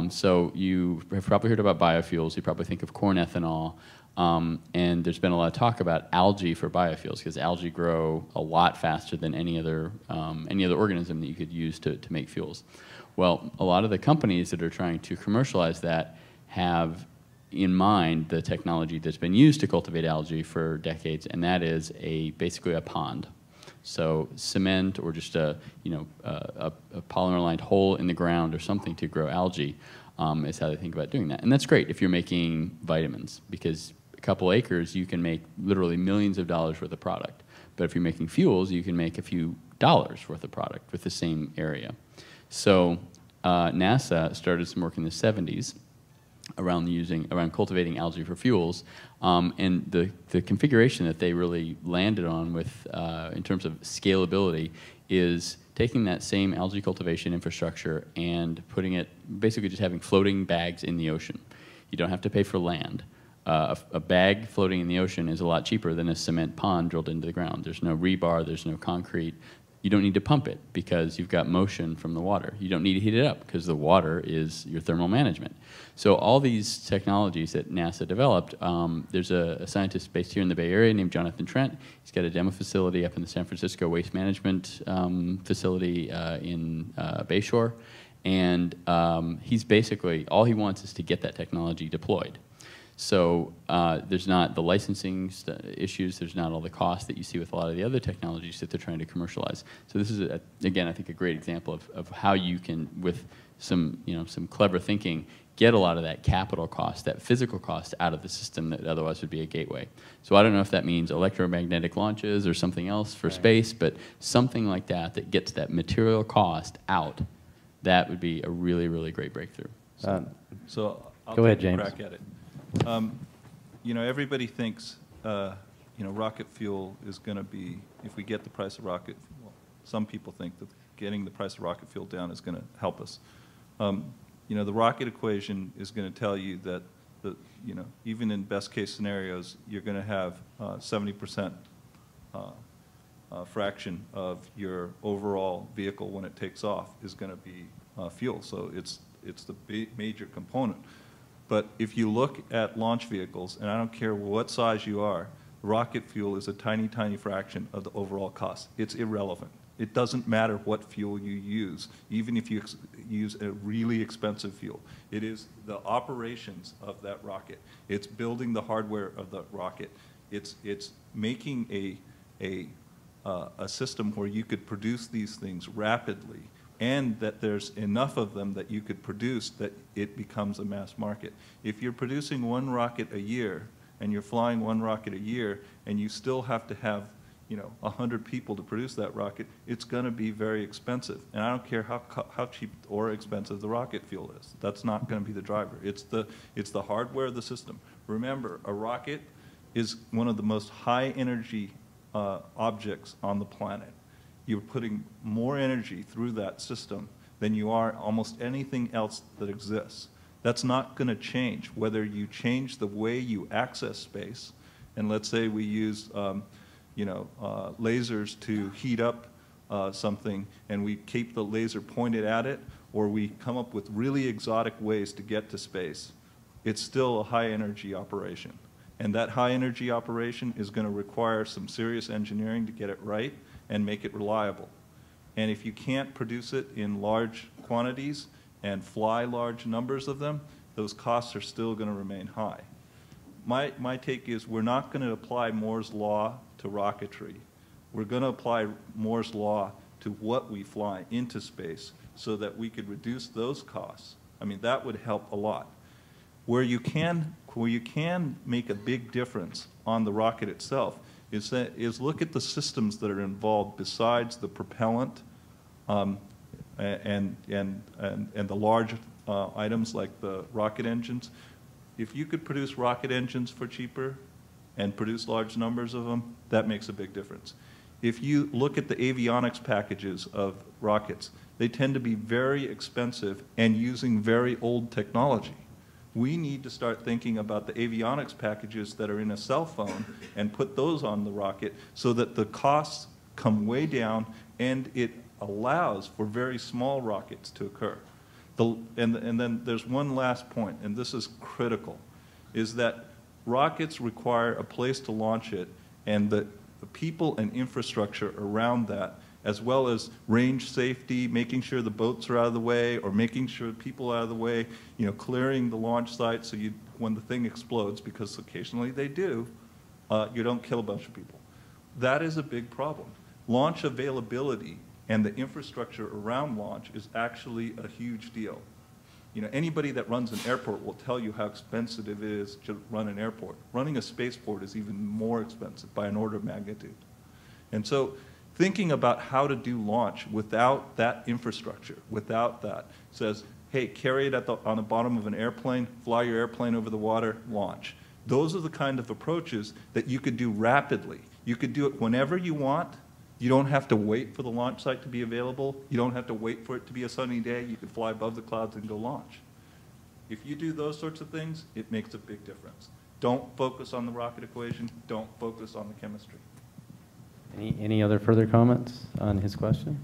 So you have probably heard about biofuels. You probably think of corn ethanol. And there's been a lot of talk about algae for biofuels, because algae grow a lot faster than any other organism that you could use to make fuels. Well, a lot of the companies that are trying to commercialize that have in mind the technology that's been used to cultivate algae for decades, and that is basically a pond. So cement or just a polymer-lined hole in the ground or something to grow algae is how they think about doing that. And that's great if you're making vitamins, because a couple acres you can make literally millions of dollars worth of product. But if you're making fuels, you can make a few dollars worth of product with the same area. So NASA started some work in the 70s around cultivating algae for fuels, and the configuration that they really landed on with in terms of scalability is taking that same algae cultivation infrastructure and putting it, basically just having floating bags in the ocean. You don't have to pay for land. A bag floating in the ocean is a lot cheaper than a cement pond drilled into the ground. There's no rebar, there's no concrete. You don't need to pump it because you've got motion from the water. You don't need to heat it up because the water is your thermal management. So all these technologies that NASA developed, there's a scientist based here in the Bay Area named Jonathan Trent. He's got a demo facility up in the San Francisco waste management facility in Bayshore. And he's basically, all he wants is to get that technology deployed. So there's not the licensing issues, there's not all the costs that you see with a lot of the other technologies that they're trying to commercialize. So this is, again, I think a great example of how you can, with some clever thinking, get a lot of that capital cost, that physical cost out of the system that otherwise would be a gateway. So I don't know if that means electromagnetic launches or something else for space, but something like that that gets that material cost out, that would be a really, really great breakthrough.
So I'll
Go ahead,
take a
James.
crack at it. You know, everybody thinks, you know, rocket fuel is going to be, if we get the price of rocket, well, some people think that getting the price of rocket fuel down is going to help us. You know, the rocket equation is going to tell you that, you know, even in best case scenarios, you're going to have 70% fraction of your overall vehicle when it takes off is going to be fuel. So it's the major component. But if you look at launch vehicles, and I don't care what size you are, rocket fuel is a tiny, tiny fraction of the overall cost. It's irrelevant. It doesn't matter what fuel you use, even if you use a really expensive fuel. It is the operations of that rocket. It's building the hardware of the rocket. It's making a system where you could produce these things rapidly, and that there's enough of them that you could produce that it becomes a mass market. If you're producing one rocket a year, and you're flying one rocket a year, and you still have to have, you know, 100 people to produce that rocket, it's going to be very expensive. And I don't care how cheap or expensive the rocket fuel is. That's not going to be the driver. It's the hardware of the system. Remember, a rocket is one of the most high energy objects on the planet. You're putting more energy through that system than you are almost anything else that exists. That's not going to change whether you change the way you access space. And let's say we use you know, lasers to heat up something, and we keep the laser pointed at it, or we come up with really exotic ways to get to space. It's still a high energy operation. And that high energy operation is going to require some serious engineering to get it right and make it reliable. And if you can't produce it in large quantities and fly large numbers of them, those costs are still going to remain high. My take is we're not going to apply Moore's law to rocketry. We're going to apply Moore's law to what we fly into space so that we could reduce those costs. I mean, that would help a lot. Where you can make a big difference on the rocket itself is look at the systems that are involved besides the propellant and the large items like the rocket engines. If you could produce rocket engines for cheaper and produce large numbers of them, that makes a big difference. If you look at the avionics packages of rockets, they tend to be very expensive and using very old technology. We need to start thinking about the avionics packages that are in a cell phone and put those on the rocket so that the costs come way down and it allows for very small rockets to occur. And then there's one last point, and this is critical, is that rockets require a place to launch it, and the people and infrastructure around that, as well as range safety, making sure the boats are out of the way, or making sure people are out of the way, you know, clearing the launch site so when the thing explodes, because occasionally they do, you don't kill a bunch of people. That is a big problem. Launch availability and the infrastructure around launch is actually a huge deal. You know, anybody that runs an airport will tell you how expensive it is to run an airport. Running a spaceport is even more expensive by an order of magnitude. And so thinking about how to do launch without that infrastructure, without that, says, hey, carry it on the bottom of an airplane, fly your airplane over the water, launch. Those are the kind of approaches that you could do rapidly. You could do it whenever you want. You don't have to wait for the launch site to be available. You don't have to wait for it to be a sunny day. You can fly above the clouds and go launch. If you do those sorts of things, it makes a big difference. Don't focus on the rocket equation. Don't focus on the chemistry.
Any other further comments on his question?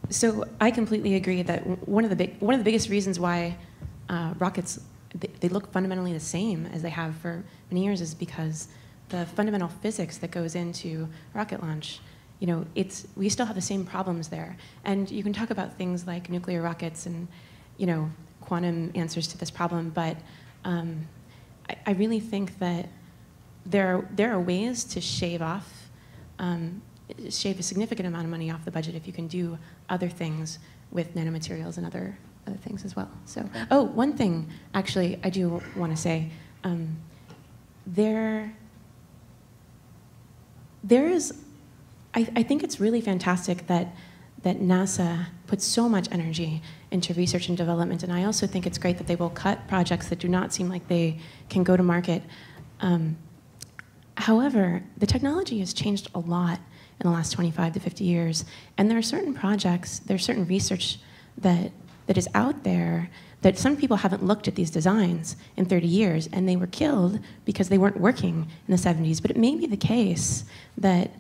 So I completely agree that one of the biggest reasons why rockets they look fundamentally the same as they have for many years is because the fundamental physics that goes into rocket launch. You know, we still have the same problems there, and you can talk about things like nuclear rockets and, you know, quantum answers to this problem, but I really think that there are ways to shave a significant amount of money off the budget if you can do other things with nanomaterials and other other things as well. So, oh, one thing actually I do want to say, there is, I think it's really fantastic that NASA puts so much energy into research and development, and I also think it's great that they will cut projects that do not seem like they can go to market. However, the technology has changed a lot in the last 25 to 50 years, and there are certain projects, there's certain research that is out there that some people haven't looked at these designs in 30 years, and they were killed because they weren't working in the 70s. But it may be the case that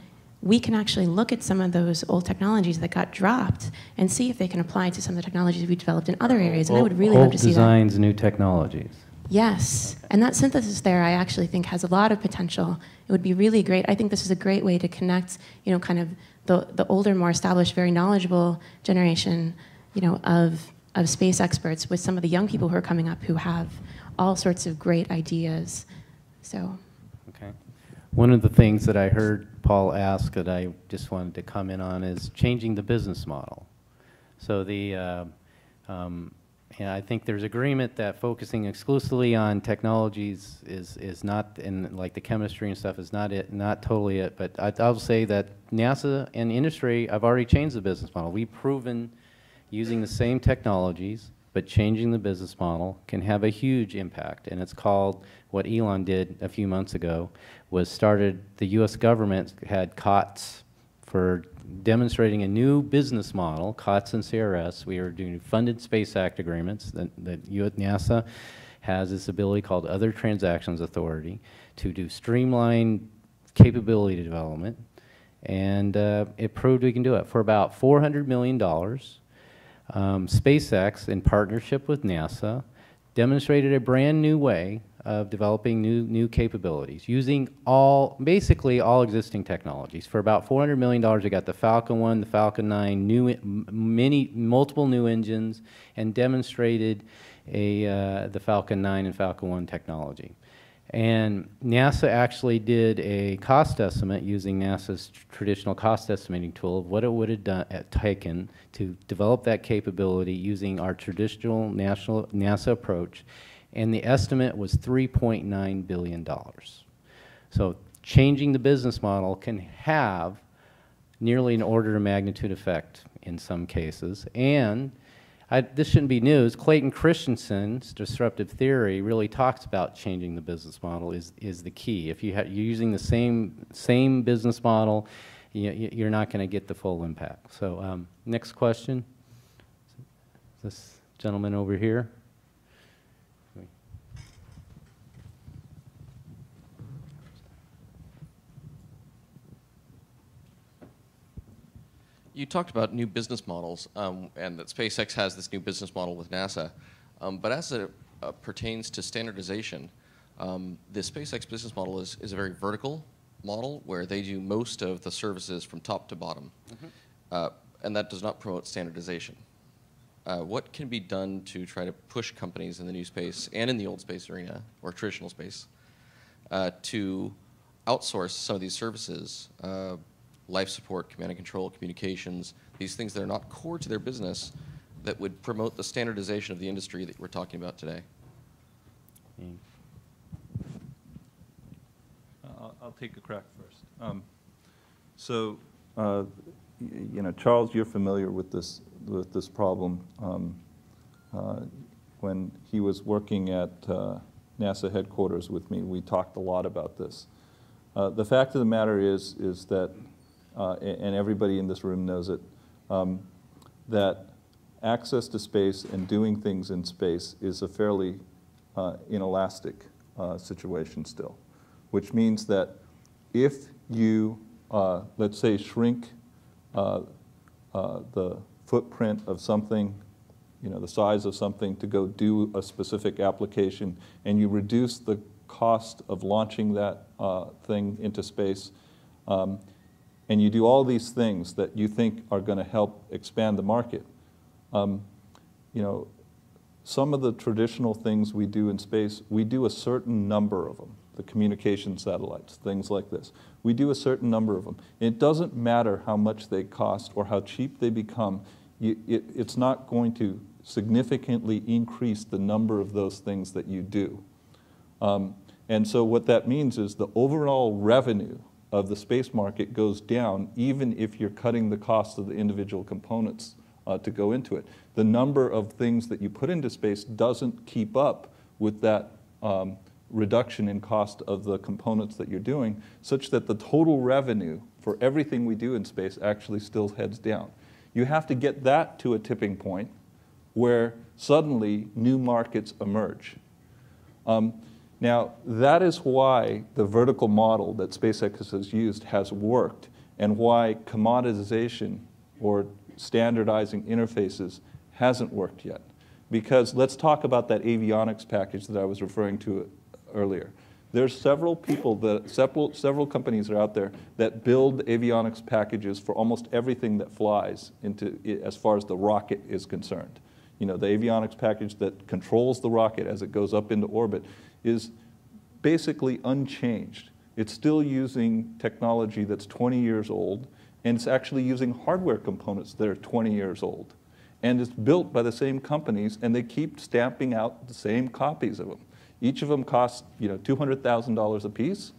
we can actually look at some of those old technologies that got dropped and see if they can apply to some of the technologies we developed in other areas, and I would really love to see that.
Old designs, new technologies.
Yes, and that synthesis there I actually think has a lot of potential. It would be really great. I think this is a great way to connect, you know, kind of the older, more established, very knowledgeable generation, you know, of space experts with some of the young people who are coming up who have all sorts of great ideas. So. Okay.
One of the things that I heard Paul ask that I just wanted to comment on is changing the business model. So yeah, I think there's agreement that focusing exclusively on technologies is not, and like the chemistry and stuff is not it, not totally it. But I'll say that NASA and industry, I've already changed the business model. We've proven using the same technologies, but changing the business model can have a huge impact. And it's called, what Elon did a few months ago, was started, the US government had COTS for demonstrating a new business model, COTS and CRS. We are doing funded Space Act agreements that NASA has this ability called Other Transactions Authority to do streamlined capability development. And it proved we can do it. For about $400 million, SpaceX, in partnership with NASA, demonstrated a brand new way of developing new capabilities using basically all existing technologies. For about $400 million, we got the Falcon 1, the Falcon 9, multiple new engines, and demonstrated the Falcon 9 and Falcon 1 technology. And NASA actually did a cost estimate using NASA's traditional cost estimating tool of what it would have taken to develop that capability using our traditional NASA approach. And the estimate was $3.9 billion. So changing the business model can have nearly an order of magnitude effect in some cases. And this shouldn't be news. Clayton Christensen's disruptive theory really talks about changing the business model is the key. If you're using the same business model, you're not going to get the full impact. So next question. This gentleman over here.
You talked about new business models, and that SpaceX has this new business model with NASA. But as it pertains to standardization, the SpaceX business model is a very vertical model where they do most of the services from top to bottom. Mm-hmm. And that does not promote standardization. What can be done to try to push companies in the new space and in the old space arena, or traditional space, to outsource some of these services, life support, command and control, communications, these things that are not core to their business that would promote the standardization of the industry that we're talking about today?
I'll take a crack first. You know, Charles, you're familiar with this problem. When he was working at NASA headquarters with me, we talked a lot about this. The fact of the matter is that and everybody in this room knows it, that access to space and doing things in space is a fairly inelastic situation still, which means that if you, let's say, shrink the footprint of something, you know, the size of something to go do a specific application, and you reduce the cost of launching that thing into space, and you do all these things that you think are going to help expand the market. You know, some of the traditional things we do in space, we do a certain number of them, the communication satellites, things like this. We do a certain number of them. It doesn't matter how much they cost or how cheap they become. It's not going to significantly increase the number of those things that you do. And so what that means is the overall revenue of the space market goes down even if you're cutting the cost of the individual components to go into it. The number of things that you put into space doesn't keep up with that reduction in cost of the components that you're doing, such that the total revenue for everything we do in space actually still heads down. You have to get that to a tipping point where suddenly new markets emerge. Now, that is why the vertical model that SpaceX has used has worked, and why commoditization or standardizing interfaces hasn't worked yet. Because let's talk about that avionics package that I was referring to earlier. There's several people, several companies that are out there that build avionics packages for almost everything that flies as far as the rocket is concerned. You know, the avionics package that controls the rocket as it goes up into orbit is basically unchanged. It's still using technology that's 20 years old, and it's actually using hardware components that are 20 years old. And it's built by the same companies, and they keep stamping out the same copies of them. Each of them costs, you know, $200,000 a piece,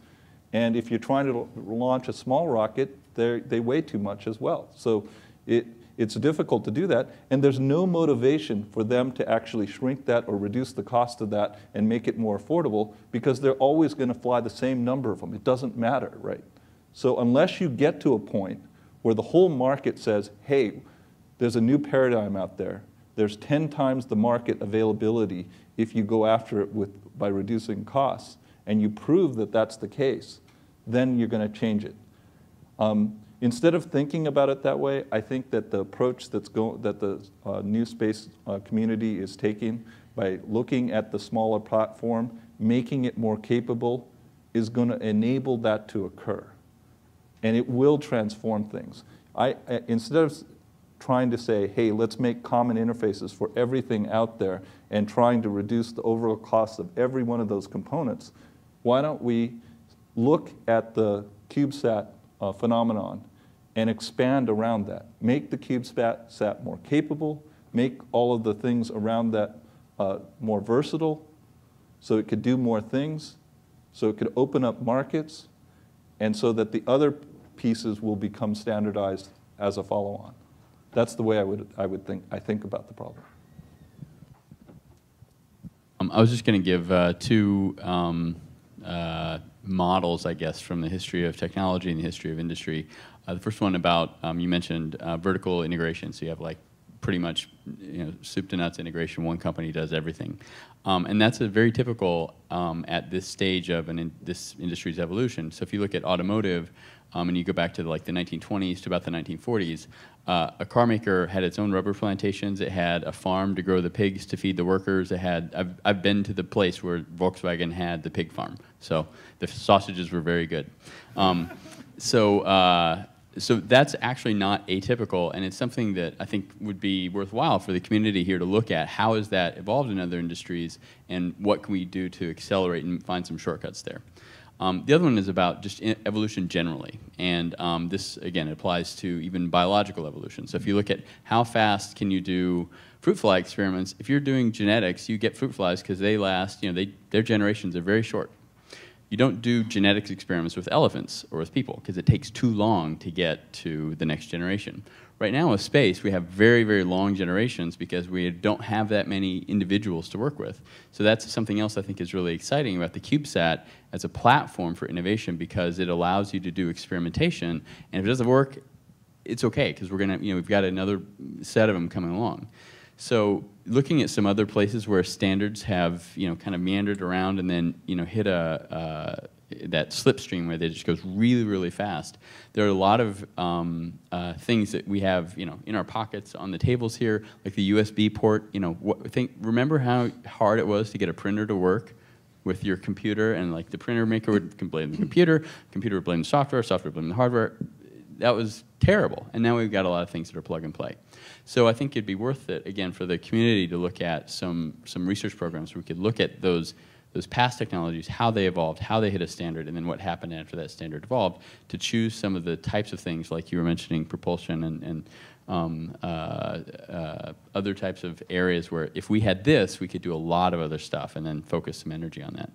and if you're trying to launch a small rocket, they weigh too much as well. So it's difficult to do that, and there's no motivation for them to actually shrink that or reduce the cost of that and make it more affordable, because they're always going to fly the same number of them. It doesn't matter, right? So unless you get to a point where the whole market says, hey, there's a new paradigm out there, there's 10 times the market availability if you go after it by reducing costs, and you prove that that's the case, then you're going to change it. Instead of thinking about it that way, I think that the approach that the new space community is taking by looking at the smaller platform, making it more capable, is going to enable that to occur. And it will transform things. Instead of trying to say, hey, let's make common interfaces for everything out there and trying to reduce the overall cost of every one of those components, why don't we look at the CubeSat phenomenon and expand around that. Make the CubeSat more capable, make all of the things around that more versatile, so it could do more things, so it could open up markets, and so that the other pieces will become standardized as a follow-on. That's the way I think about the problem.
I was just going to give two models, I guess, from the history of technology and the history of industry. The first one about, you mentioned vertical integration, so you have like pretty much, you know, soup to nuts integration, one company does everything. And that's a very typical at this stage of this industry's evolution. So if you look at automotive, and you go back to like the 1920s to about the 1940s, a car maker had its own rubber plantations. It had a farm to grow the pigs to feed the workers. It had, I've been to the place where Volkswagen had the pig farm. So the sausages were very good. So that's actually not atypical, and it's something that I think would be worthwhile for the community here to look at. How has that evolved in other industries, and what can we do to accelerate and find some shortcuts there? The other one is about just evolution generally, and this, again, applies to even biological evolution. So if you look at how fast can you do fruit fly experiments, if you're doing genetics, you get fruit flies because they last, you know, their generations are very short. You don't do genetics experiments with elephants or with people because it takes too long to get to the next generation. Right now with space, we have very, very long generations because we don't have that many individuals to work with. So that's something else I think is really exciting about the CubeSat as a platform for innovation, because it allows you to do experimentation, and if it doesn't work, it's okay, because we're going to, you know, we've got another set of them coming along. So looking at some other places where standards have, you know, kind of meandered around and then, you know, hit that slipstream where they just goes really, really fast. There are a lot of things that we have, you know, in our pockets on the tables here, like the USB port. You know, remember how hard it was to get a printer to work with your computer, and like the printer maker would blame the computer would blame the software would blame the hardware. That was terrible, and now we've got a lot of things that are plug and play. So I think it'd be worth it, again, for the community to look at some research programs where we could look at those past technologies, how they evolved, how they hit a standard, and then what happened after that standard evolved, to choose some of the types of things, like you were mentioning, propulsion and other types of areas where if we had this, we could do a lot of other stuff and then focus some energy on that.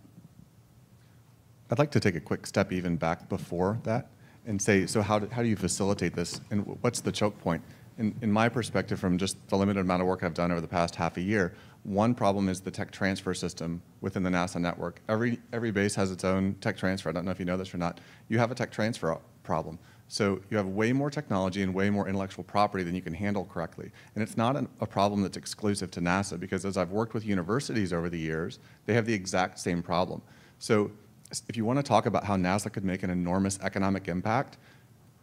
I'd like to take a quick step even back before that and say, so how do you facilitate this, and what's the choke point? In my perspective, from just the limited amount of work I've done over the past half a year, one problem is the tech transfer system within the NASA network. Every base has its own tech transfer. I don't know if you know this or not. You have a tech transfer problem. So you have way more technology and way more intellectual property than you can handle correctly. And it's not a problem that's exclusive to NASA, because as I've worked with universities over the years, they have the exact same problem. So if you want to talk about how NASA could make an enormous economic impact,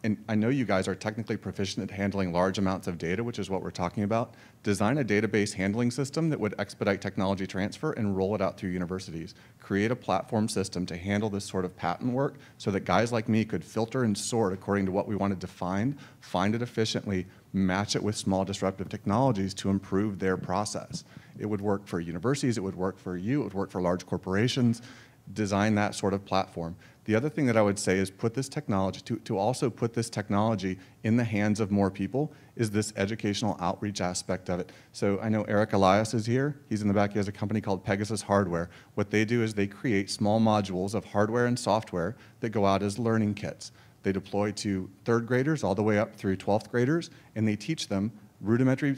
and I know you guys are technically proficient at handling large amounts of data, which is what we're talking about, design a database handling system that would expedite technology transfer and roll it out through universities. Create a platform system to handle this sort of patent work so that guys like me could filter and sort according to what we wanted to find it efficiently, match it with small disruptive technologies to improve their process. It would work for universities, it would work for you, it would work for large corporations. Design that sort of platform. The other thing that I would say is put this technology, to also put this technology in the hands of more people, is this educational outreach aspect of it. So I know Eric Elias is here. He's in the back. He has a company called Pegasus Hardware. What they do is they create small modules of hardware and software that go out as learning kits. They deploy to 3rd graders all the way up through 12th graders, and they teach them rudimentary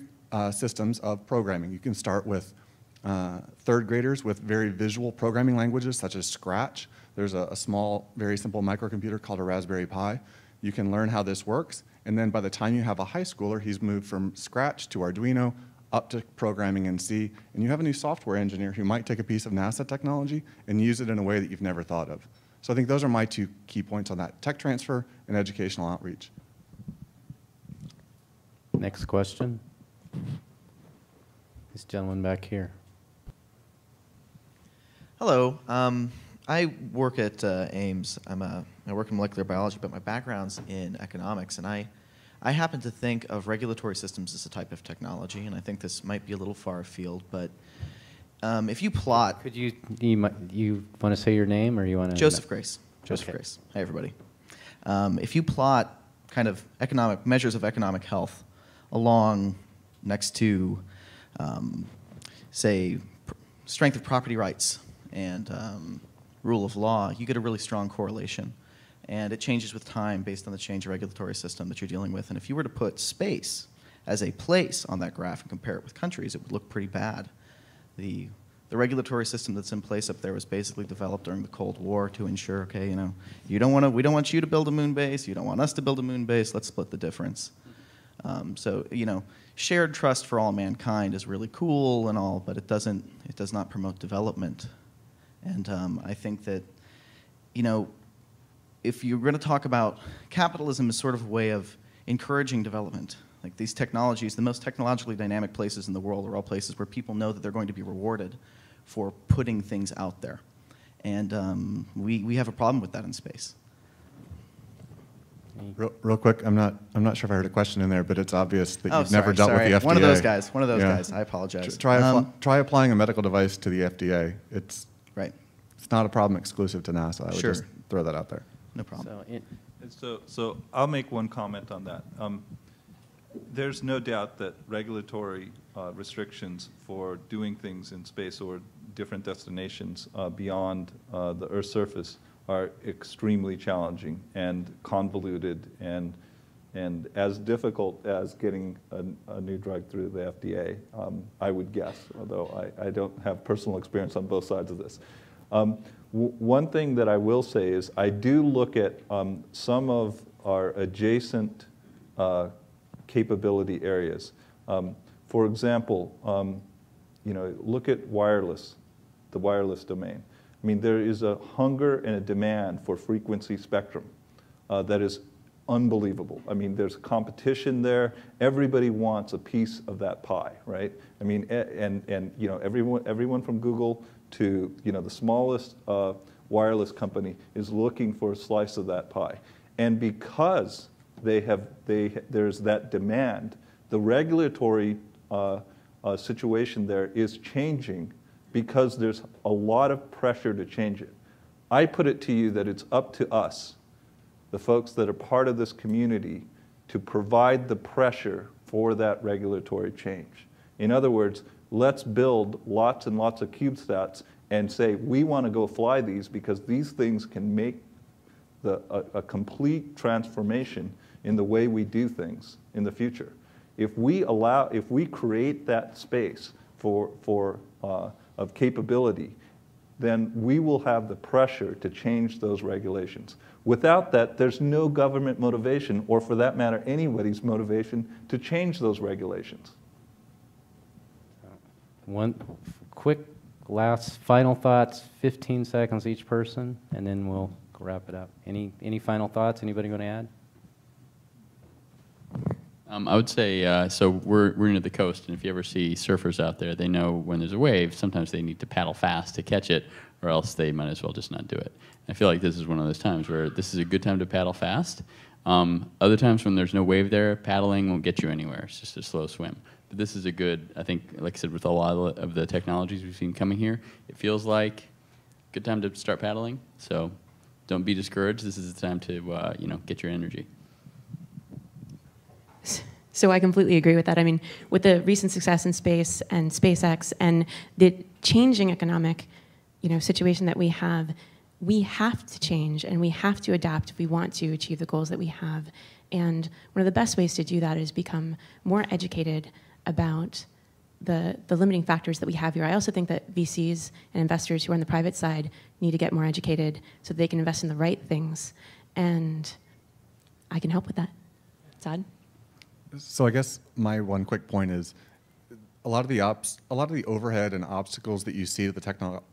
systems of programming. You can start with 3rd graders with very visual programming languages such as Scratch. There's a small, very simple microcomputer called a Raspberry Pi. You can learn how this works, and then by the time you have a high schooler, he's moved from Scratch to Arduino up to programming in C, and you have a new software engineer who might take a piece of NASA technology and use it in a way that you've never thought of. So I think those are my 2 key points on that: tech transfer and educational outreach.
Next question. This gentleman back here.
Hello. I work at Ames. I work in molecular biology, but my background's in economics, and I happen to think of regulatory systems as a type of technology, and I think this might be a little far afield, but if you plot...
Could you want to say your name, or you want to...
Joseph Grace. Joseph Grace. Hi, everybody. If you plot kind of measures of economic health along next to, say, strength of property rights and rule of law, you get a really strong correlation. And it changes with time based on the change of regulatory system that you're dealing with. And if you were to put space as a place on that graph and compare it with countries, it would look pretty bad. The regulatory system that's in place up there was basically developed during the Cold War to ensure, okay, we don't want you to build a moon base, you don't want us to build a moon base, let's split the difference. So, shared trust for all mankind is really cool and all, but it does not promote development. And I think that, if you're going to talk about capitalism as sort of a way of encouraging development, like these technologies, the most technologically dynamic places in the world are all places where people know that they're going to be rewarded for putting things out there. And we have a problem with that in space.
Real quick, I'm not sure if I heard a question in there, but it's obvious that you've never dealt with the FDA.
One of those guys. I apologize.
Try applying a medical device to the FDA. It's not a problem exclusive to NASA. I would just throw that out there.
No problem.
So I'll make one comment on that. There's no doubt that regulatory restrictions for doing things in space or different destinations beyond the Earth's surface are extremely challenging and convoluted and as difficult as getting a new drug through the FDA, I would guess, although I don't have personal experience on both sides of this. One thing that I will say is I do look at some of our adjacent capability areas. For example, look at wireless, the wireless domain. I mean, there is a hunger and a demand for frequency spectrum that is unbelievable. I mean, there's competition there. Everybody wants a piece of that pie, right? I mean, and everyone from Google to the smallest wireless company is looking for a slice of that pie. And because there's that demand, the regulatory situation there is changing because there's a lot of pressure to change it. I put it to you that it's up to us, the folks that are part of this community, to provide the pressure for that regulatory change. In other words, let's build lots and lots of CubeSats and say, we want to go fly these because these things can make a complete transformation in the way we do things in the future. If we create that space of capability, then we will have the pressure to change those regulations. Without that, there's no government motivation, or for that matter, anybody's motivation to change those regulations.
One quick last final thoughts, 15 seconds each person, and then we'll wrap it up. Any final thoughts? Anybody going to add?
I would say, so we're near the coast, and if you ever see surfers out there, they know when there's a wave, sometimes they need to paddle fast to catch it, or else they might as well just not do it. And I feel like this is one of those times where this is a good time to paddle fast. Other times when there's no wave there, paddling won't get you anywhere. It's just a slow swim. But this is a good, I think, like I said, with a lot of the technologies we've seen coming here, it feels like a good time to start paddling. So don't be discouraged. This is the time to, get your energy.
So I completely agree with that. I mean, with the recent success in space and SpaceX and the changing economic, situation that we have to change and we have to adapt if we want to achieve the goals that we have. And one of the best ways to do that is become more educated about the limiting factors that we have here. I also think that VCs and investors who are on the private side need to get more educated so that they can invest in the right things. And I can help with that. Todd?
So I guess my one quick point is a lot of the overhead and obstacles that you see to the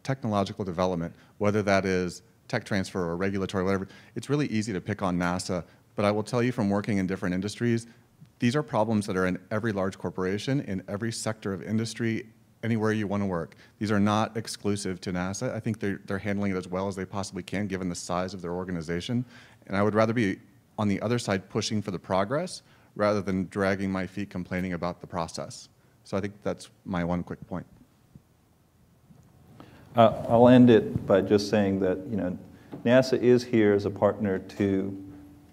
technological development, whether that is tech transfer or regulatory, whatever, it's really easy to pick on NASA. But I will tell you from working in different industries, these are problems that are in every large corporation, in every sector of industry, anywhere you want to work. These are not exclusive to NASA. I think they're handling it as well as they possibly can, given the size of their organization. And I would rather be on the other side pushing for the progress rather than dragging my feet complaining about the process. So I think that's my one quick point.
I'll end it by just saying that NASA is here as a partner to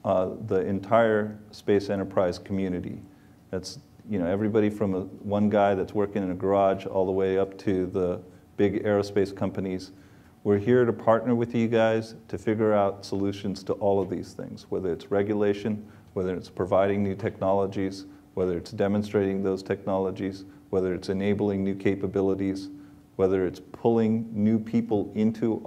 the entire space enterprise community. That's everybody from one guy that's working in a garage all the way up to the big aerospace companies. We're here to partner with you guys to figure out solutions to all of these things, whether it's regulation, whether it's providing new technologies, whether it's demonstrating those technologies, whether it's enabling new capabilities, whether it's pulling new people into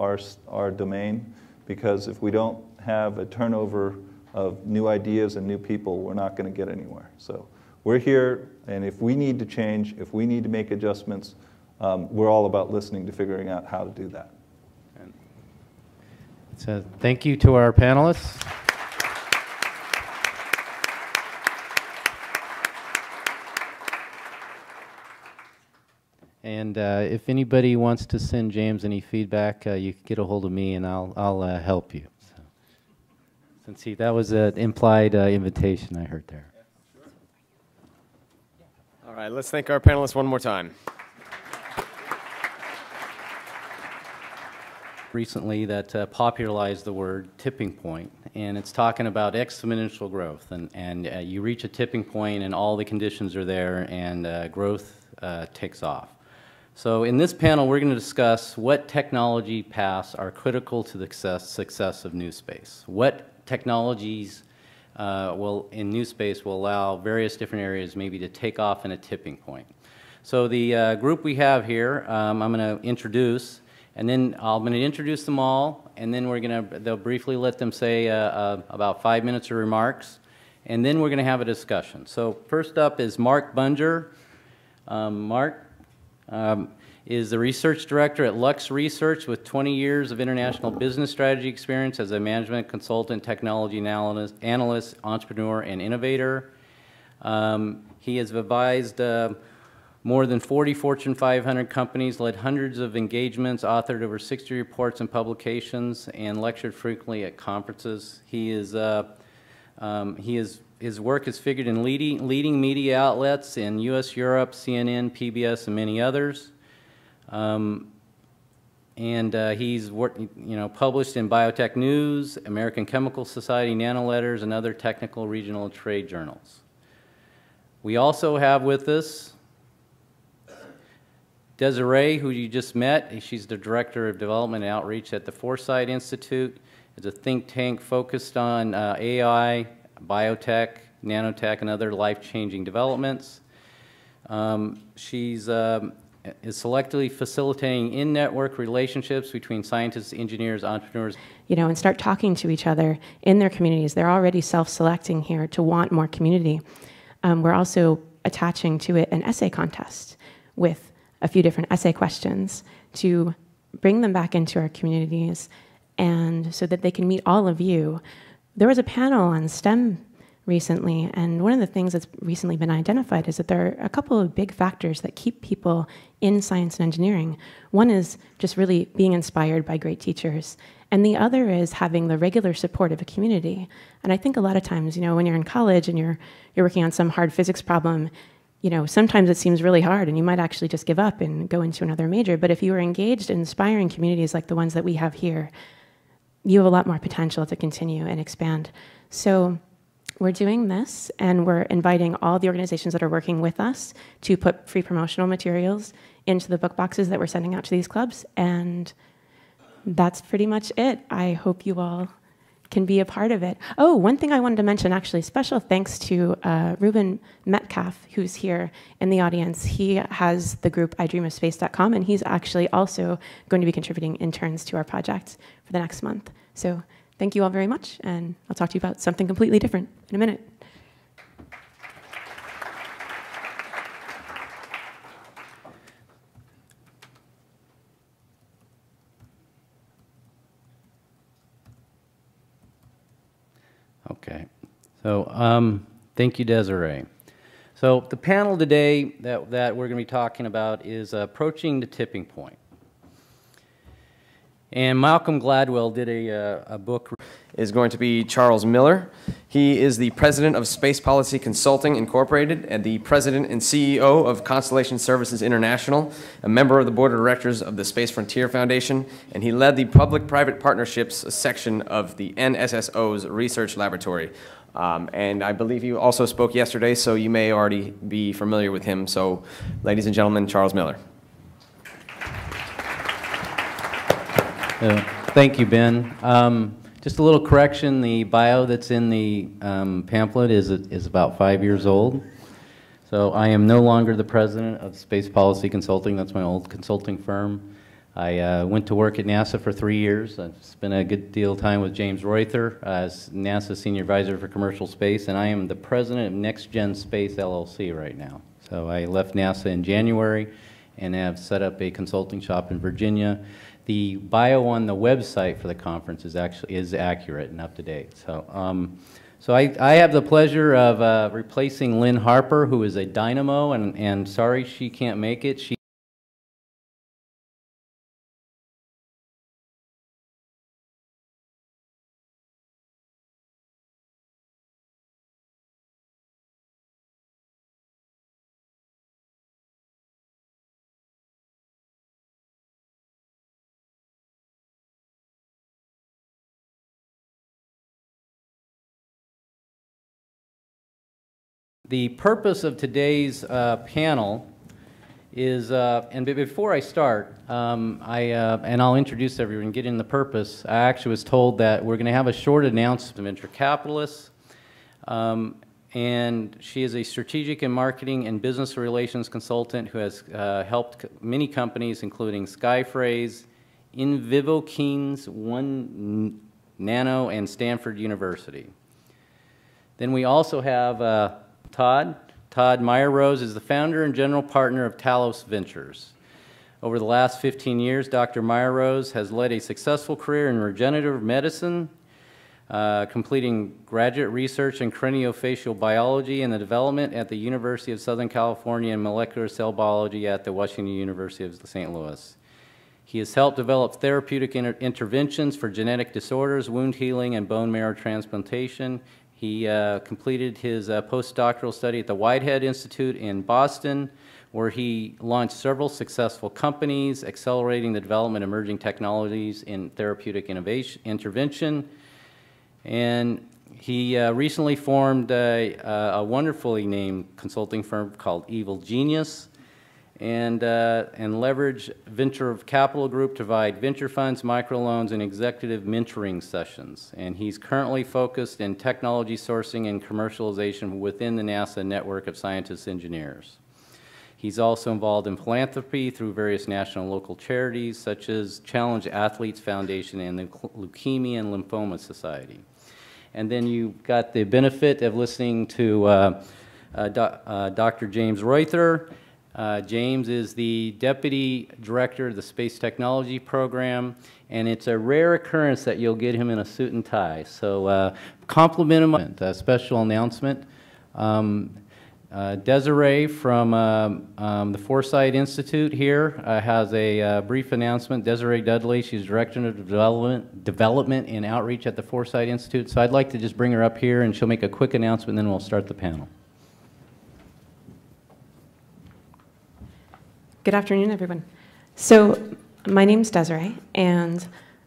our domain. Because if we don't have a turnover of new ideas and new people, we're not going to get anywhere. So we're here, and if we need to change, if we need to make adjustments, we're all about listening to figuring out how to do that.
So thank you to our panelists. And if anybody wants to send James any feedback, you can get a hold of me, and I'll help you. So, since that was an implied invitation I heard there.
All right, let's thank our panelists one more time.
Recently that popularized the word tipping point, and it's talking about exponential growth, and you reach a tipping point and all the conditions are there and growth takes off. So in this panel we're going to discuss what technology paths are critical to the success of NewSpace. What technologies in NewSpace will allow various different areas maybe to take off in a tipping point. So the group we have here, I'm going to introduce, and then I'm going to introduce them all, and then they'll briefly let them say about 5 minutes of remarks, and then we're going to have a discussion. So first up is Mark Bunger. Mark is the research director at Lux Research with 20 years of international business strategy experience as a management consultant, technology analyst, entrepreneur, and innovator. He has advised more than 40 Fortune 500 companies, led hundreds of engagements, authored over 60 reports and publications, and lectured frequently at conferences. His work is figured in leading media outlets in U.S., Europe, CNN, PBS, and many others. He's published in Biotech News, American Chemical Society, Nanoletters, and other technical regional trade journals. We also have with us Desiree, who you just met. She's the Director of Development and Outreach at the Foresight Institute. It's a think tank focused on AI, biotech, nanotech, and other life-changing developments. She's is selectively facilitating in-network relationships between scientists, engineers, entrepreneurs.
You know, and start talking to each other in their communities. They're already self-selecting here to want more community. We're also attaching to it an essay contest with a few different essay questions to bring them back into our communities and so that they can meet all of you. There was a panel on STEM recently, and one of the things that's recently been identified is that there are a couple of big factors that keep people in science and engineering. One is just really being inspired by great teachers, and the other is having the regular support of a community. And I think a lot of times, you know, when you're in college and you're working on some hard physics problem, you know, sometimes it seems really hard and you might actually just give up and go into another major. But if you are engaged in inspiring communities like the ones that we have here, you have a lot more potential to continue and expand. So we're doing this, and we're inviting all the organizations that are working with us to put free promotional materials into the book boxes that we're sending out to these clubs, and that's pretty much it. I hope you all can be a part of it. Oh, one thing I wanted to mention, actually, special thanks to Ruben Metcalf, who's here in the audience. He has the group idreamofspace.com, and he's actually also going to be contributing interns to our project for the next month. So thank you all very much, and I'll talk to you about something completely different in a minute.
Okay, so thank you, Desiree. So the panel today that we're going to be talking about is approaching the tipping point. And Malcolm Gladwell did a book.
Is going to be Charles Miller. He is the president of Space Policy Consulting Incorporated and the president and CEO of Constellation Services International, a member of the board of directors of the Space Frontier Foundation, and he led the public-private partnerships section of the NSSO's research laboratory. And I believe he also spoke yesterday, so you may already be familiar with him. So, ladies and gentlemen, Charles Miller.
Thank you, Ben. Just a little correction, the bio that's in the pamphlet is about 5 years old. So I am no longer the president of Space Policy Consulting. That's my old consulting firm. I went to work at NASA for 3 years. I've spent a good deal of time with James Reuther as NASA Senior Advisor for Commercial Space, and I am the president of Next Gen Space LLC right now. So I left NASA in January and have set up a consulting shop in Virginia. The bio on the website for the conference is accurate and up to date. So, so I have the pleasure of replacing Lynn Harper, who is a dynamo, and sorry she can't make it. The purpose of today's panel is, and before I start, and I'll introduce everyone and get in the purpose, I actually was told that we're going to have a short announcement of venture capitalists, and she is a strategic and marketing and business relations consultant who has helped many companies, including Skyphrase, Invivokines, One Nano, and Stanford University. Then we also have Todd Meyer-Rose is the founder and general partner of Talos Ventures. Over the last 15 years, Dr. Meyer-Rose has led a successful career in regenerative medicine, completing graduate research in craniofacial biology and the development at the University of Southern California and molecular cell biology at the Washington University of St. Louis. He has helped develop therapeutic interventions for genetic disorders, wound healing, and bone marrow transplantation. He completed his postdoctoral study at the Whitehead Institute in Boston, where he launched several successful companies, accelerating the development of emerging technologies in therapeutic intervention. And He recently formed a wonderfully named consulting firm called Evil Genius, and leverage venture capital group to provide venture funds, microloans, and executive mentoring sessions. And he's currently focused in technology sourcing and commercialization within the NASA network of scientists and engineers. He's also involved in philanthropy through various national and local charities such as Challenge Athletes Foundation and the Leukemia and Lymphoma Society. And then you've got the benefit of listening to Dr. James Reuther. James is the Deputy Director of the Space Technology Program, and it's a rare occurrence that you'll get him in a suit and tie. So compliment him. A special announcement. Desiree from the Foresight Institute here has a brief announcement. Desiree Dudley, she's Director of Development and Outreach at the Foresight Institute. So I'd like to just bring her up here, and she'll make a quick announcement, and then we'll start the panel.
Good afternoon, everyone. So my name's Desiree, and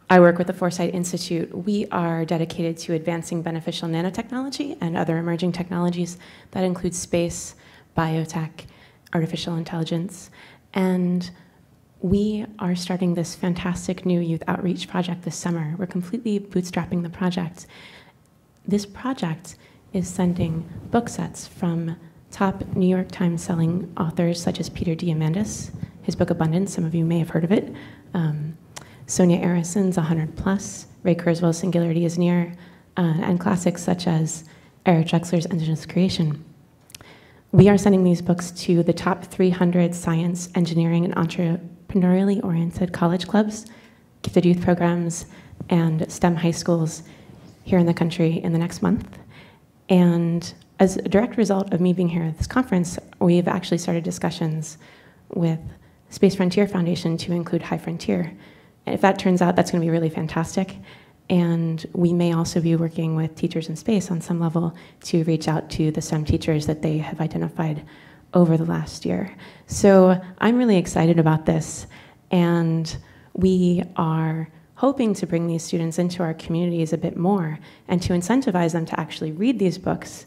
I work with the Foresight Institute. We are dedicated to advancing beneficial nanotechnology and other emerging technologies that include space, biotech, artificial intelligence, and we are starting this fantastic new youth outreach project this summer. We're completely bootstrapping the project. This project is sending book sets from top New York Times selling authors such as Peter Diamandis, his book Abundance, some of you may have heard of it, Sonia Arison's 100+, Ray Kurzweil's Singularity is Near, and classics such as Eric Drexler's Endless Creation. We are sending these books to the top 300 science, engineering, and entrepreneurially oriented college clubs, gifted youth programs, and STEM high schools here in the country in the next month. And as a direct result of me being here at this conference, we've actually started discussions with Space Frontier Foundation to include High Frontier. And if that turns out, that's going to be really fantastic. And we may also be working with Teachers in Space on some level to reach out to the STEM teachers that they have identified over the last year. So I'm really excited about this. And we are hoping to bring these students into our communities a bit more and to incentivize them to actually read these books